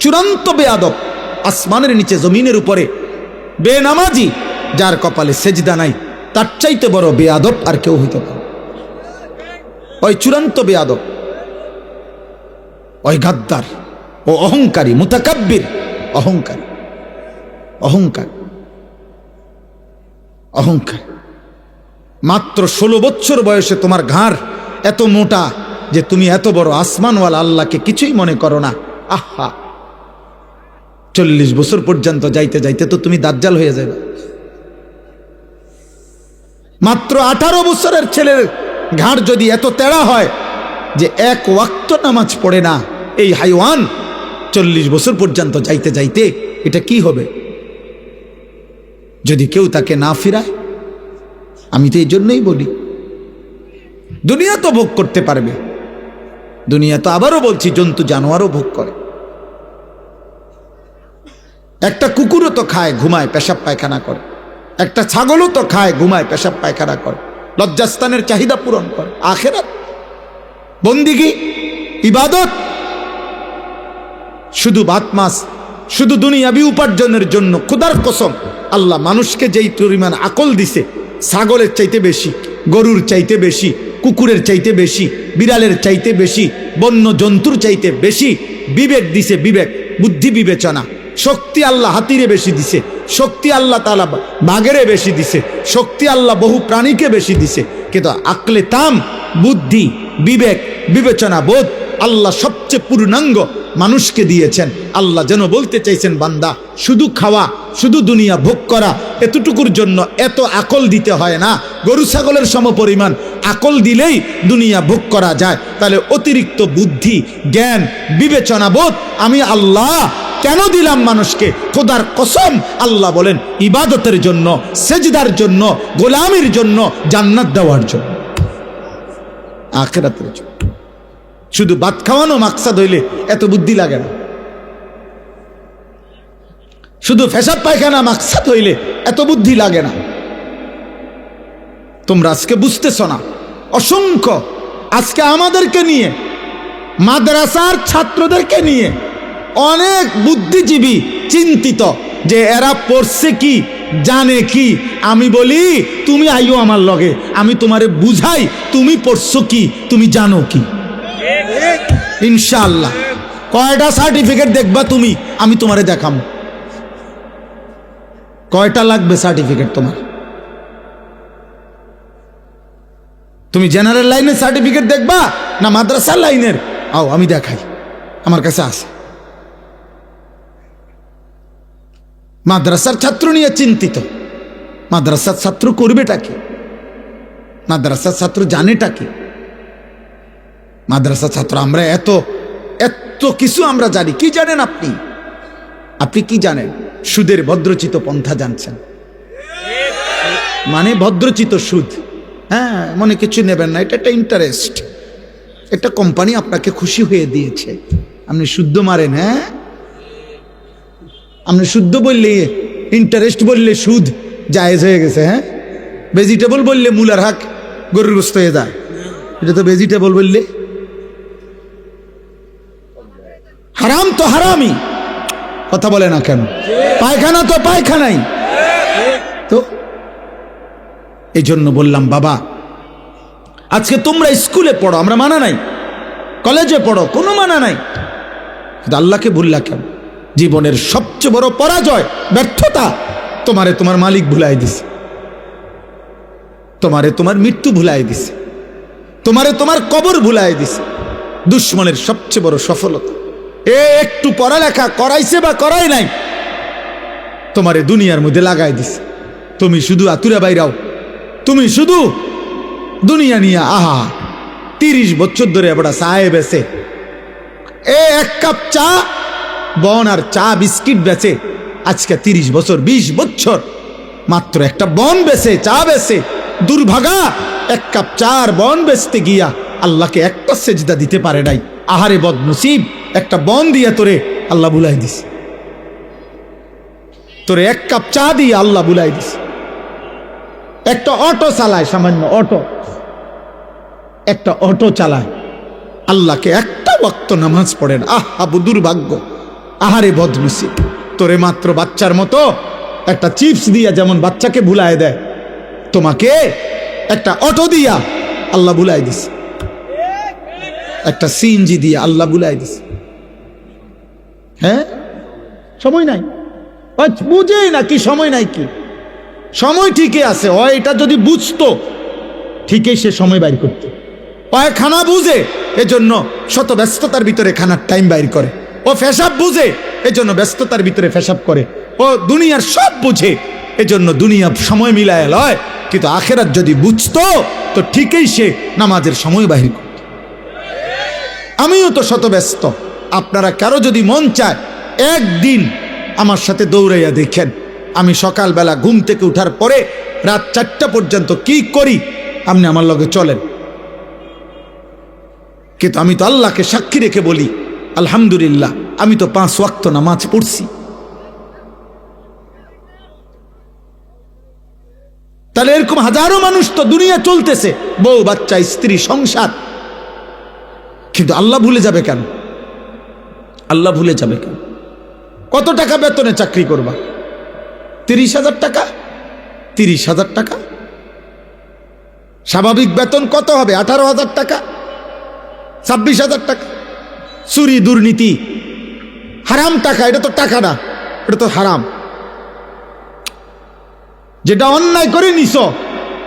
চূড়ান্ত বেয়াদব, আসমানের নিচে জমিনের উপরে বেনামাজি, যার কপালে সেজদা নাই, তার চাইতে বড় বেয়াদব আর কেউ হইতে পারে। ওই চূড়ান্ত বেয়াদব, ওই গাদ্দার, ও অহংকারী, মুতাকাব্বির, অহংকারী, অহংকার, অহংকার। মাত্র 16 বছর বয়সে তোমার ঘাড় এত মোটা যে তুমি এত বড় আসমানওয়ালা আল্লাহকে কিছুই মনে করো না। আহা, 40 বছর পর্যন্ত যাইতে যাইতে তো তুমি দাজ্জাল হয়ে যাবে। মাত্র 18 বছরের ছেলের ঘাড় যদি এত তেড়া হয় যে এক ওয়াক্ত নামাজ পড়ে না, এই হাইওয়ান 40 বছর পর্যন্ত যাইতে যাইতে এটা কি হবে যদি কেউ তাকে না ফিরায়? আমি তো এই জন্যই বলি, দুনিয়া তো ভোগ করতে পারবে, দুনিয়া তো আবারও বলছি জন্তু জানোয়ারও ভোগ করে। একটা কুকুরও তো খায়, ঘুমায়, পেশাব পায়খানা করে। একটা ছাগলও তো খায়, ঘুমায়, পেশাব পায়খানা করে, লজ্জাস্থানের চাহিদা পূরণ করে। আখিরাত, বন্দিগি, ইবাদত শুধু ভাত মাছ, শুধু দুনিয়াবি উপার্জনের জন্য। খোদার কসম, আল্লাহ মানুষকে যেই পরিমাণ আকল দিছে, ছাগলের চাইতে বেশি, গরুর চাইতে বেশি, কুকুরের চাইতে বেশি, বিড়ালের চাইতে বেশি, বন্য জন্তুর চাইতে বেশি বিবেক দিছে। বিবেক, বুদ্ধি, বিবেচনা, শক্তি আল্লাহ হাতিরে বেশি দিছে, শক্তি আল্লাহ তাআলা বাঘেরে বেশি দিছে, শক্তি আল্লাহ বহু প্রাণীকে বেশি দিছে। কিন্তু আকলে তাম, বুদ্ধি, বিবেক, বিবেচনা, বোধ আল্লাহ সবচেয়ে পূর্ণাঙ্গ মানুষকে দিয়েছেন। আল্লাহ যেন বলতে চাইছেন, বান্দা শুধু খাওয়া, শুধু দুনিয়া ভোগ করা, এতটুকুর জন্য এত আকল দিতে হয় না। গরু ছাগলের সমপরিমাণ আকল দিলেই দুনিয়া ভোগ করা যায়। তাহলে অতিরিক্ত বুদ্ধি, জ্ঞান, বিবেচনা, বোধ আমি আল্লাহ কেন দিলাম মানুষকে? খোদার কসম, আল্লাহ বলেন ইবাদতের জন্য, সেজদার জন্য, গোলামির জন্য, জান্নাত দেওয়ার জন্য, আখিরাতের জন্য। শুধু ভাত খাওয়ানো মাকসাদ হইলে এত বুদ্ধি লাগে না। শুধু পেশাব পায়খানা মাকসাদ হইলে এত বুদ্ধি লাগে না। তোমরা আজকে বুঝতেছ না, অসংখ্য আজকে আমাদেরকে নিয়ে, মাদ্রাসার ছাত্রদেরকে নিয়ে অনেক বুদ্ধিজীবী চিন্তিত যে এরা পড়ছে কি, জানে কি। আমি বলি তুমি আইও আমার লগে, আমি তোমারে বুঝাই তুমি পড়ছো কি, তুমি জানো কি। ইনশাআল্লাহ কয়টা সার্টিফিকেট দেখবা তুমি, আমি তোমারে দেখাম। কয়টা লাগবে সার্টিফিকেট তোমার? তুমি জেনারেল লাইনের সার্টিফিকেট দেখবা না মাদ্রাসার লাইনের? আও আমি দেখাই, আমার কাছে আছে। মাদ্রাসার ছাত্র নিয়ে চিন্তিত। মাদ্রাসার ছাত্র করবেটা কি? মাদ্রাসার ছাত্র জানেটা কি? মাদ্রাসা ছাত্র আমরা এত এত কিছু আমরা জানি। কি জানেন আপনি? আপনি কি জানেন? সুদের ভদ্রচিত পন্থা জানছেন, মানে ভদ্রচিত সুদ। হ্যাঁ, মনে কিছু নেবেন না, এটা একটা ইন্টারেস্ট। একটা কোম্পানি আপনাকে খুশি হয়ে দিয়েছে, আপনি শুদ্ধ মারেন। হ্যাঁ, আপনি শুদ্ধ বললে, ইন্টারেস্ট বললে সুদ জায়েজ হয়ে গেছে। হ্যাঁ, ভেজিটেবল বললে মূলার হাক গরুর গোস্ত হয়ে যায়। এটা তো ভেজিটেবল বললে হারাম তো হারামই। কথা বলে না কেন? পায়খানা তো পায়খানাই। তো এই জন্য বললাম, বাবা আজকে তোমরা স্কুলে পড়ো, আমরা মানা নাই, কলেজে পড়ো, কোনো মানা নাই, কিন্তু আল্লাহকে ভুললা কেন? জীবনের সবচেয়ে বড় পরাজয়, ব্যর্থতা তোমারে তোমার মালিক ভুলাই দিছে, তোমারে তোমার মৃত্যু ভুলাই দিছে, তোমারে তোমার কবর ভুলাই দিছে। দুশ্মনের সবচেয়ে বড় সফলতা একটু পড়ালেখা করাইছে বা করাই নাই, তোমারে দুনিয়ার মধ্যে লাগাই দিছে। তুমি শুধু আতুরা বাইরাও, তুমি শুধু দুনিয়া নিয়ে আহা 30 বছর ধরে বড়া চায়ে বেচে, এক কাপ চা বন আর চা বিস্কিট বেচে আজকে 30 বছর 20 বছর মাত্র একটা বন বেচে, চা বেচে। দুর্ভাগা, এক কাপ চা আর বন বেচতে গিয়া আল্লাহকে একটা সেজদা দিতে পারে নাই। আহারে বদনসিব, একটা বন দিয়া তোরে আল্লাহ বুলাই দিস, তোরে এক কাপ চা দিয়ে আল্লাহ বুলাই দিস। একটা অটো চালায়, সামান্য অটো, একটা অটো চালায়, আল্লাহকে একটা ওয়াক্ত নামাজ পড়েন। আহা দুর্ভাগ্য, আহারে বদনসিব। তোরে মাত্র বাচ্চার মতো একটা চিপস দিয়া যেমন বাচ্চাকে ভুলায় দেয়, তোমাকে একটা অটো দিয়া আল্লাহ ভুলাই দিস, একটা সিএনজি দিয়ে আল্লাহ ভুলাই দিস। হ্যাঁ, সময় নাই, বুঝেই না কি সময় নাই। কি সময় ঠিকই আছে, হয় এটা যদি বুঝতো ঠিকই সে সময় বাইর করতো। হয় খানা বুঝে, এজন্য শত ব্যস্ততার ভিতরে খানার টাইম বাইর করে। ও ফেসাব বুঝে, এজন্য ব্যস্ততার ভিতরে ফেসাব করে। ও দুনিয়ার সব বুঝে, এজন্য দুনিয়া সময় মিলায় লয়, কিন্তু আখেরাত যদি বুঝতো তো ঠিকই সে নামাজের সময় বাহির করত। আমিও তো শত ব্যস্ত। আপনারা কারো যদি মন চায় একদিন আমার সাথে দৌড়াইয়া দেখেন, আমি সকালবেলা ঘুম থেকে উঠার পরে রাত 4টা পর্যন্ত কি করি, আপনি আমার লগে চলেন। কিন্তু আমি তো আল্লাহকে সাক্ষী রেখে বলি, আলহামদুলিল্লাহ আমি তো 5 ওয়াক্ত নামাজ পড়ছি। তাহলে এরকম হাজারো মানুষ তো দুনিয়া চলতেছে, বউ বাচ্চা স্ত্রী সংসার, কিন্তু আল্লাহ ভুলে যাবে কেন? আল্লাহ ভুলে যাবে কেন? কত টাকা বেতনে চাকরি করবা? 30,000 টাকা? 30,000 টাকা? স্বাভাবিক বেতন কত হবে? 18,000 টাকা, 26,000 টাকা। চুরি দুর্নীতি হারাম টাকা, এটা তো টাকা না, এটা তো হারাম। যেটা অন্যায় করে নিছ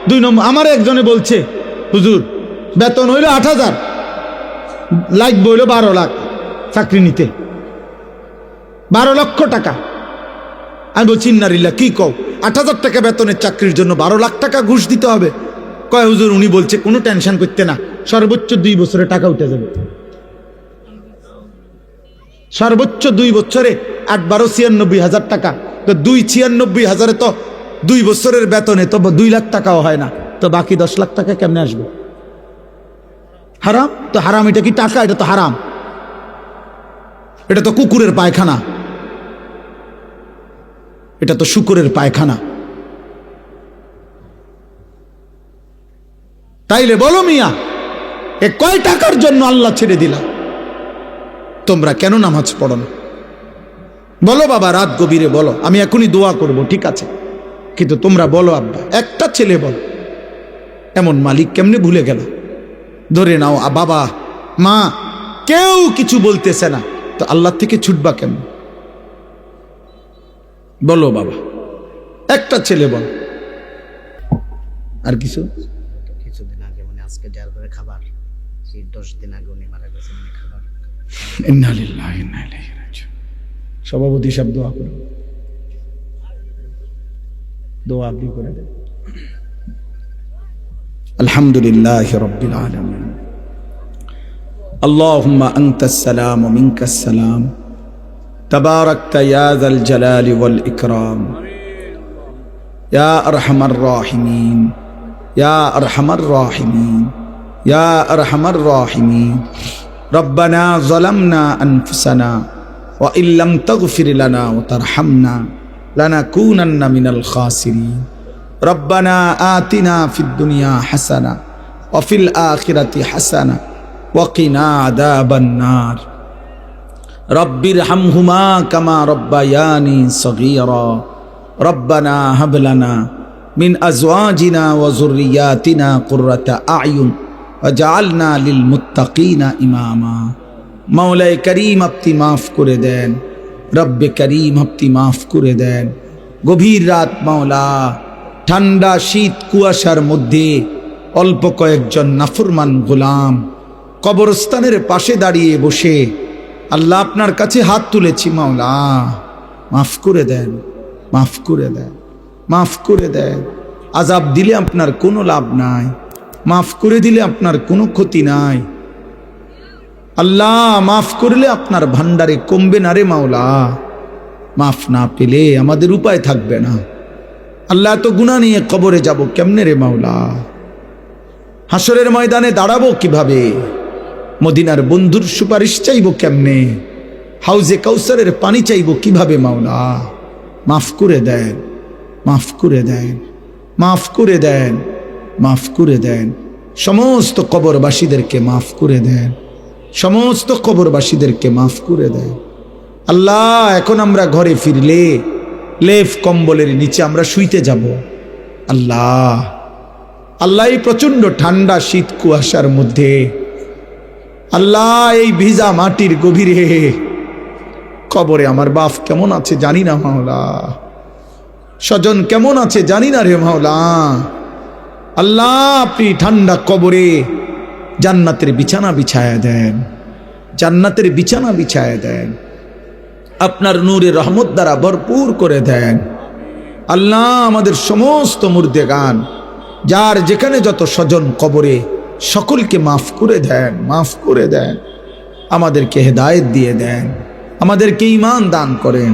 2 নম্বর। আমার একজনে বলছে, হুজুর বেতন হইল 8,000, লাগবে হইল 12 লাখ চাকরি নিতে, 12 লক্ষ টাকা। আমি বলছি ইন্নালিল্লাহ, কি কও? 8,000 টাকা বেতনের চাকরির জন্য 12 লাখ টাকা ঘুষ দিতে হবে? কয় হুজুর উনি বলছে কোনো টেনশন করতে না, সর্বোচ্চ 2 বছরে টাকা উঠে যাবে। সর্বোচ্চ 2 বছরে 8-12 96,000 টাকা। তো 96,000 তো 2 বছরের বেতনে তো 2 লাখ টাকাও হয় না, তো বাকি 10 লাখ টাকা কেমনে আসবে? হারাম তো। হারাম এটা কি টাকা? এটা তো হারাম। এটা তো কুকুরের পায়খানা, এটা তো শুকুরের পায়খানা। তাইলে বলো মিয়া, এ কয় টাকার জন্য আল্লাহ ছেড়ে দিলা? তোমরা কেন নামাজ পড়ো না? বলো বাবা, রাত গভীরে বলো, আমি এখনই দোয়া করব, ঠিক আছে, কিন্তু তোমরা বলো আব্বা, একটা ছেলে বলো, এমন মালিক কেমনে ভুলে গেল? ধরে নাও বাবা মা কেউ কিছু বলতেছে না, তো আল্লাহ থেকে ছুটবা কেমন? বলো বাবা, একটা ছেলে বল। আর কিছু? কিছুদিন আগে মানে আজকে দেওয়ার পরে খাবার, 10 দিন আগে উনি মারা গেছেন, মানে খাবার। ইন্না লিল্লাহি ওয়া ইন্না ইলাইহি রাজিউন। সভাপতি সাহেব দোয়া করুন, দোয়া আপনি করে দেন। আলহামদুলিল্লাহি রাব্বিল আলামিন। আল্লাহুম্মা আনতাস সালাম ওয়া মিনকাস সালাম, তাবারাকতা ইয়া যাল জালালি ওয়াল ইকরাম, ইয়া আরহামার রাহিমিন, ইয়া আরহামার রাহিমিন, ইয়া আরহামার রাহিমিন। রব্বানা যালামনা আনফুসানা ওয়া ইল্লাম তাগফির লানা ওয়া তারহামনা লানাকুনান্না মিনাল খাসিরিন। রব্বানা আতিনা ফিদ দুনিয়া হাসানা ওয়া ফিল আখিরাতি হাসানা ওয়া কিনা আযাবান নার। রব্বিরহামহুমা কামা রব্বায়ানি সগীরা। রব্বানা হাব লানা মিন আজওয়াজিনা ওয়া যুররিয়াতিনা কুররাতা আ'য়ুন ওয়াজআলনা লিল মুত্তাকিনা ইমামা। মাওলায়ে করিম আপনি মাফ করে দেন, রব্বে করিম আপনি মাফ করে দেন। গভীর রাত মাওলা, ঠান্ডা শীত কুয়াশার মধ্যে অল্প কয়েকজন নাফরমান গোলাম কবরস্থানের পাশে দাঁড়িয়ে বসে আল্লাহ আপনার কাছে হাত তুলেছি, মাওলা মাফ করে দেন, মাফ করে দেন, মাফ করে দেন। আযাব দিলে আপনার কোনো লাভ নাই, মাফ করে দিলে আপনার কোনো ক্ষতি নাই। আল্লাহ মাফ করলে আপনার ভান্ডারে কমবে না রে মাওলা, মাফ না পেলে আমাদের উপায় থাকবে না। আল্লাহ তো গুনাহ নিয়ে কবরে যাব কেমনে রে মাওলা? হাসরের ময়দানে দাঁড়াবো কিভাবে? মদিনার বন্ধুর সুপারিশ চাইব কেমনে? হাউজে কাউসারের পানি চাইব কিভাবে মাওলা? মাফ করে দেন, মাফ করে দেন, মাফ করে দেন, মাফ করে দেন। সমস্ত কবরবাসীদেরকে মাফ করে দেন, সমস্ত কবরবাসীদেরকে মাফ করে দেন। আল্লাহ এখন আমরা ঘরে ফিরলে লেফ কম্বলের নিচে আমরা শুইতে যাব। আল্লাহ, আল্লাহ এই প্রচন্ড ঠান্ডা শীত কুয়াশার মধ্যে, আল্লাহ এই ভিজা মাটির গভীরে কবরে আমার বাপ কেমন আছে জানি না মাওলা, স্বজন কেমন আছে জানি না রে মাওলা। আল্লাহ আপনি ঠান্ডা কবরে জান্নাতের বিছানা বিছায়া দেন, জান্নাতের বিছানা বিছায়া দেন। আপনার নূরের রহমত দ্বারা ভরপুর করে দেন। আল্লাহ আমাদের সমস্ত মুর্দেগান যার যেখানে যত স্বজন কবরে সকলকে মাফ করে দেন, মাফ করে দেন। আমাদেরকে হেদায়েত দিয়ে দেন, আমাদেরকে ঈমান দান করেন।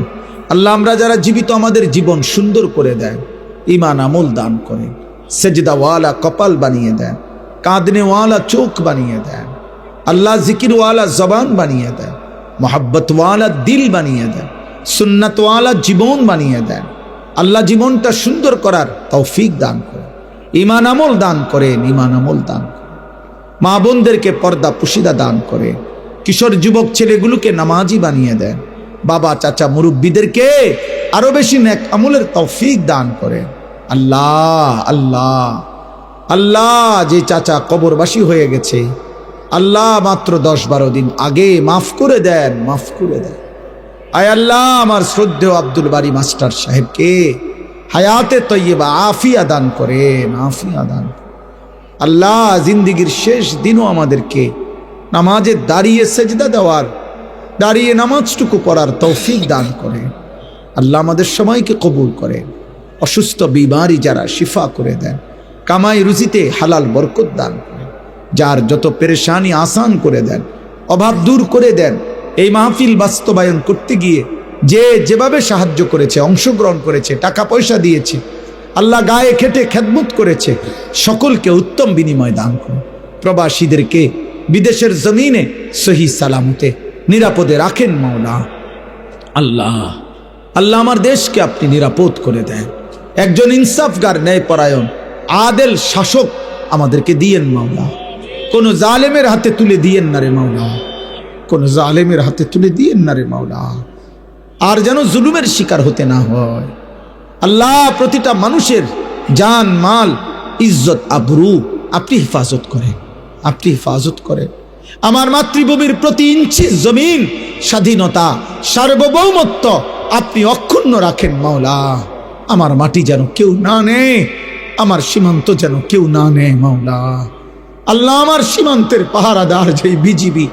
আল্লাহ আমরা যারা জীবিত আমাদের জীবন সুন্দর করে দেন, ঈমান আমল দান করেন। সেজদাওয়ালা কপাল বানিয়ে দেন, কাঁদনেওয়ালা চোখ বানিয়ে দেন। আল্লাহ জিকিরওয়ালা জবান বানিয়ে দেন, মোহাব্বতওয়ালা দিল বানিয়ে দেন, সুন্নাতওয়ালা জীবন বানিয়ে দেন। আল্লাহ জীবনটা সুন্দর করার তৌফিক দান করেন, ঈমান আমল দান করেন, ঈমান আমল দান করেন। মা বোনদেরকে পর্দা পুশিদা দান করেন, কিশোর যুবক ছেলেগুলোকে নামাজি বানিয়ে দেন, বাবা চাচা মুরব্বীদেরকে আরো বেশি নেক আমলের তৌফিক দান করেন। আল্লাহ আল্লাহ আল্লাহ, যে চাচা কবরবাসী হয়ে গেছে আল্লাহ মাত্র 10-12 দিন আগে মাফ করে দেন, মাফ করে দেন। আয় আল্লাহ আমার শ্রদ্ধেয় আব্দুল বারী মাস্টার সাহেবকে হায়াতে তৈয়বা আফিয়া দান করেন, আফিয়া দান। আল্লাহ জিন্দিগির শেষ দিনও আমাদেরকে নামাজে দাঁড়িয়ে সেজদা দেওয়ার, দাঁড়িয়ে নামাজটুকু পড়ার তৌফিক দান করেন। আল্লাহ আমাদের সময়কে কবুল করেন। অসুস্থ বিমারি যারা শিফা করে দেন, কামাই রুজিতে হালাল বরকত দান করেন। যার যত পেরেশানি আসান করে দেন, অভাব দূর করে দেন। এই মাহফিল বাস্তবায়ন করতে গিয়ে যে যেভাবে সাহায্য করেছে, অংশগ্রহণ করেছে, টাকা পয়সা দিয়েছে, আল্লাহ গায়ে খেটে খেদমত করেছে, সকলকে উত্তম বিনিময় দান করুন। প্রবাসীদেরকে বিদেশের জমিনে সহি সালামতে নিরাপদে রাখেন মাওলা। আল্লাহ আল্লাহ আমার দেশকে আপনি নিরাপদ করে দেন। একজন ইনসাফগার, ন্যায়পরায়ণ, আদেল শাসক আমাদেরকে দিয়েন মাওলা। কোন জালেমের হাতে তুলে দিয়েন না রে মাওলা, কোন জালেমের হাতে তুলে দিয়েন না রে মাওলা। আর যেন জুলুমের শিকার হতে না হয়। আল্লাহ প্রতিটা মানুষের জান মাল ইজ্জত আবরু আপনি হেফাজত করেন, আপনি হেফাজত করেন। আমার মাতৃভূমির প্রতি ইঞ্চি জমিন স্বাধীনতা সার্বভৌমত্ব আপনি অক্ষুণ্ণ রাখেন মাওলা। আমার মাটি যেন কেউ না নেয়, আমার সীমান্ত যেন কেউ না নেয় মাওলা। আল্লাহ আমার সীমান্তের পাহারাদার যেই বিজিবি,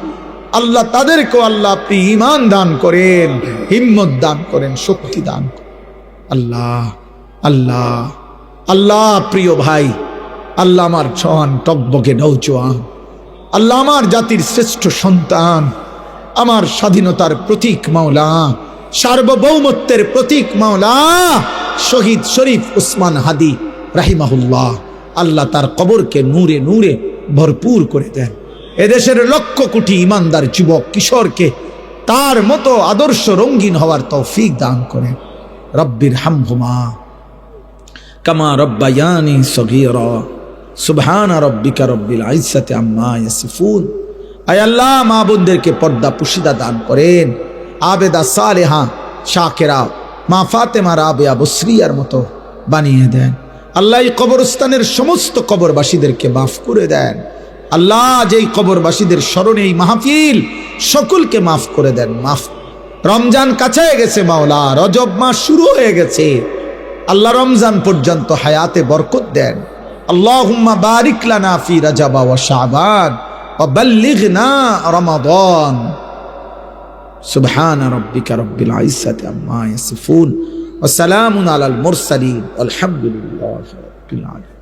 আল্লাহ তাদেরকেও আল্লাহ আপনি ঈমান দান করেন, হিম্মত দান করেন, শক্তি দান করেন। আল্লাহ আল্লাহ আল্লাহ প্রিয় ভাই, আল্লাহ আমার জওয়ান টকবকে নৌজওয়ান, আল্লাহ আমার জাতির শ্রেষ্ঠ সন্তান, আমার স্বাধীনতার প্রতীক মাওলা, সার্বভৌমত্বের প্রতীক মাওলা, শহীদ শরীফ উসমান হাদি রাহিমাহুল্লাহ, আল্লাহ তার কবরকে নূরে নূরে ভরপুর করে দেন। এদেশের লক্ষ কোটি ইমানদার যুবক কিশোরকে তার মতো আদর্শ রঙ্গিন হওয়ার তৌফিক দান করেন। রব্বির হামহুমা কামা রব্বায়ানি সগীরা সুবহান রব্বিকা রব্বিল ইজ্জাতি আম্মা ইয়াসিফুন। আয় আল্লাহ মা বোনদেরকে পর্দা পুশিদা দান করেন, আবেদা সালেহা শাকেরা মা ফাতেমা রাবেয়া বসরিয়ার মতো বানিয়ে দেন। আল্লাহ এই কবরস্থানের সমস্ত কবরবাসীদেরকে মাফ করে দেন। আল্লাহ যেই কবরবাসীদের স্মরণে এই মাহফিল সকলকে মাফ করে দেন, মাফ। রমজান কাছে গেছে মাওলা, রজব মাস শুরু হয়ে গেছে, আল্লাহ রমজান পর্যন্ত হায়াতে বরকত দেন। আল্লাহুম্মা বারিক লানা ফি রজব ওয়া শাবান ওয়া বাল্লিগনা রমাদান। সুবহান রাব্বিকা রব্বিল ইজ্জাতি আম্মা ইয়াসিফুন ওয়া সালামুন আলাল মুরসালিন আলহামদুলিল্লাহি রাব্বিল আলামিন।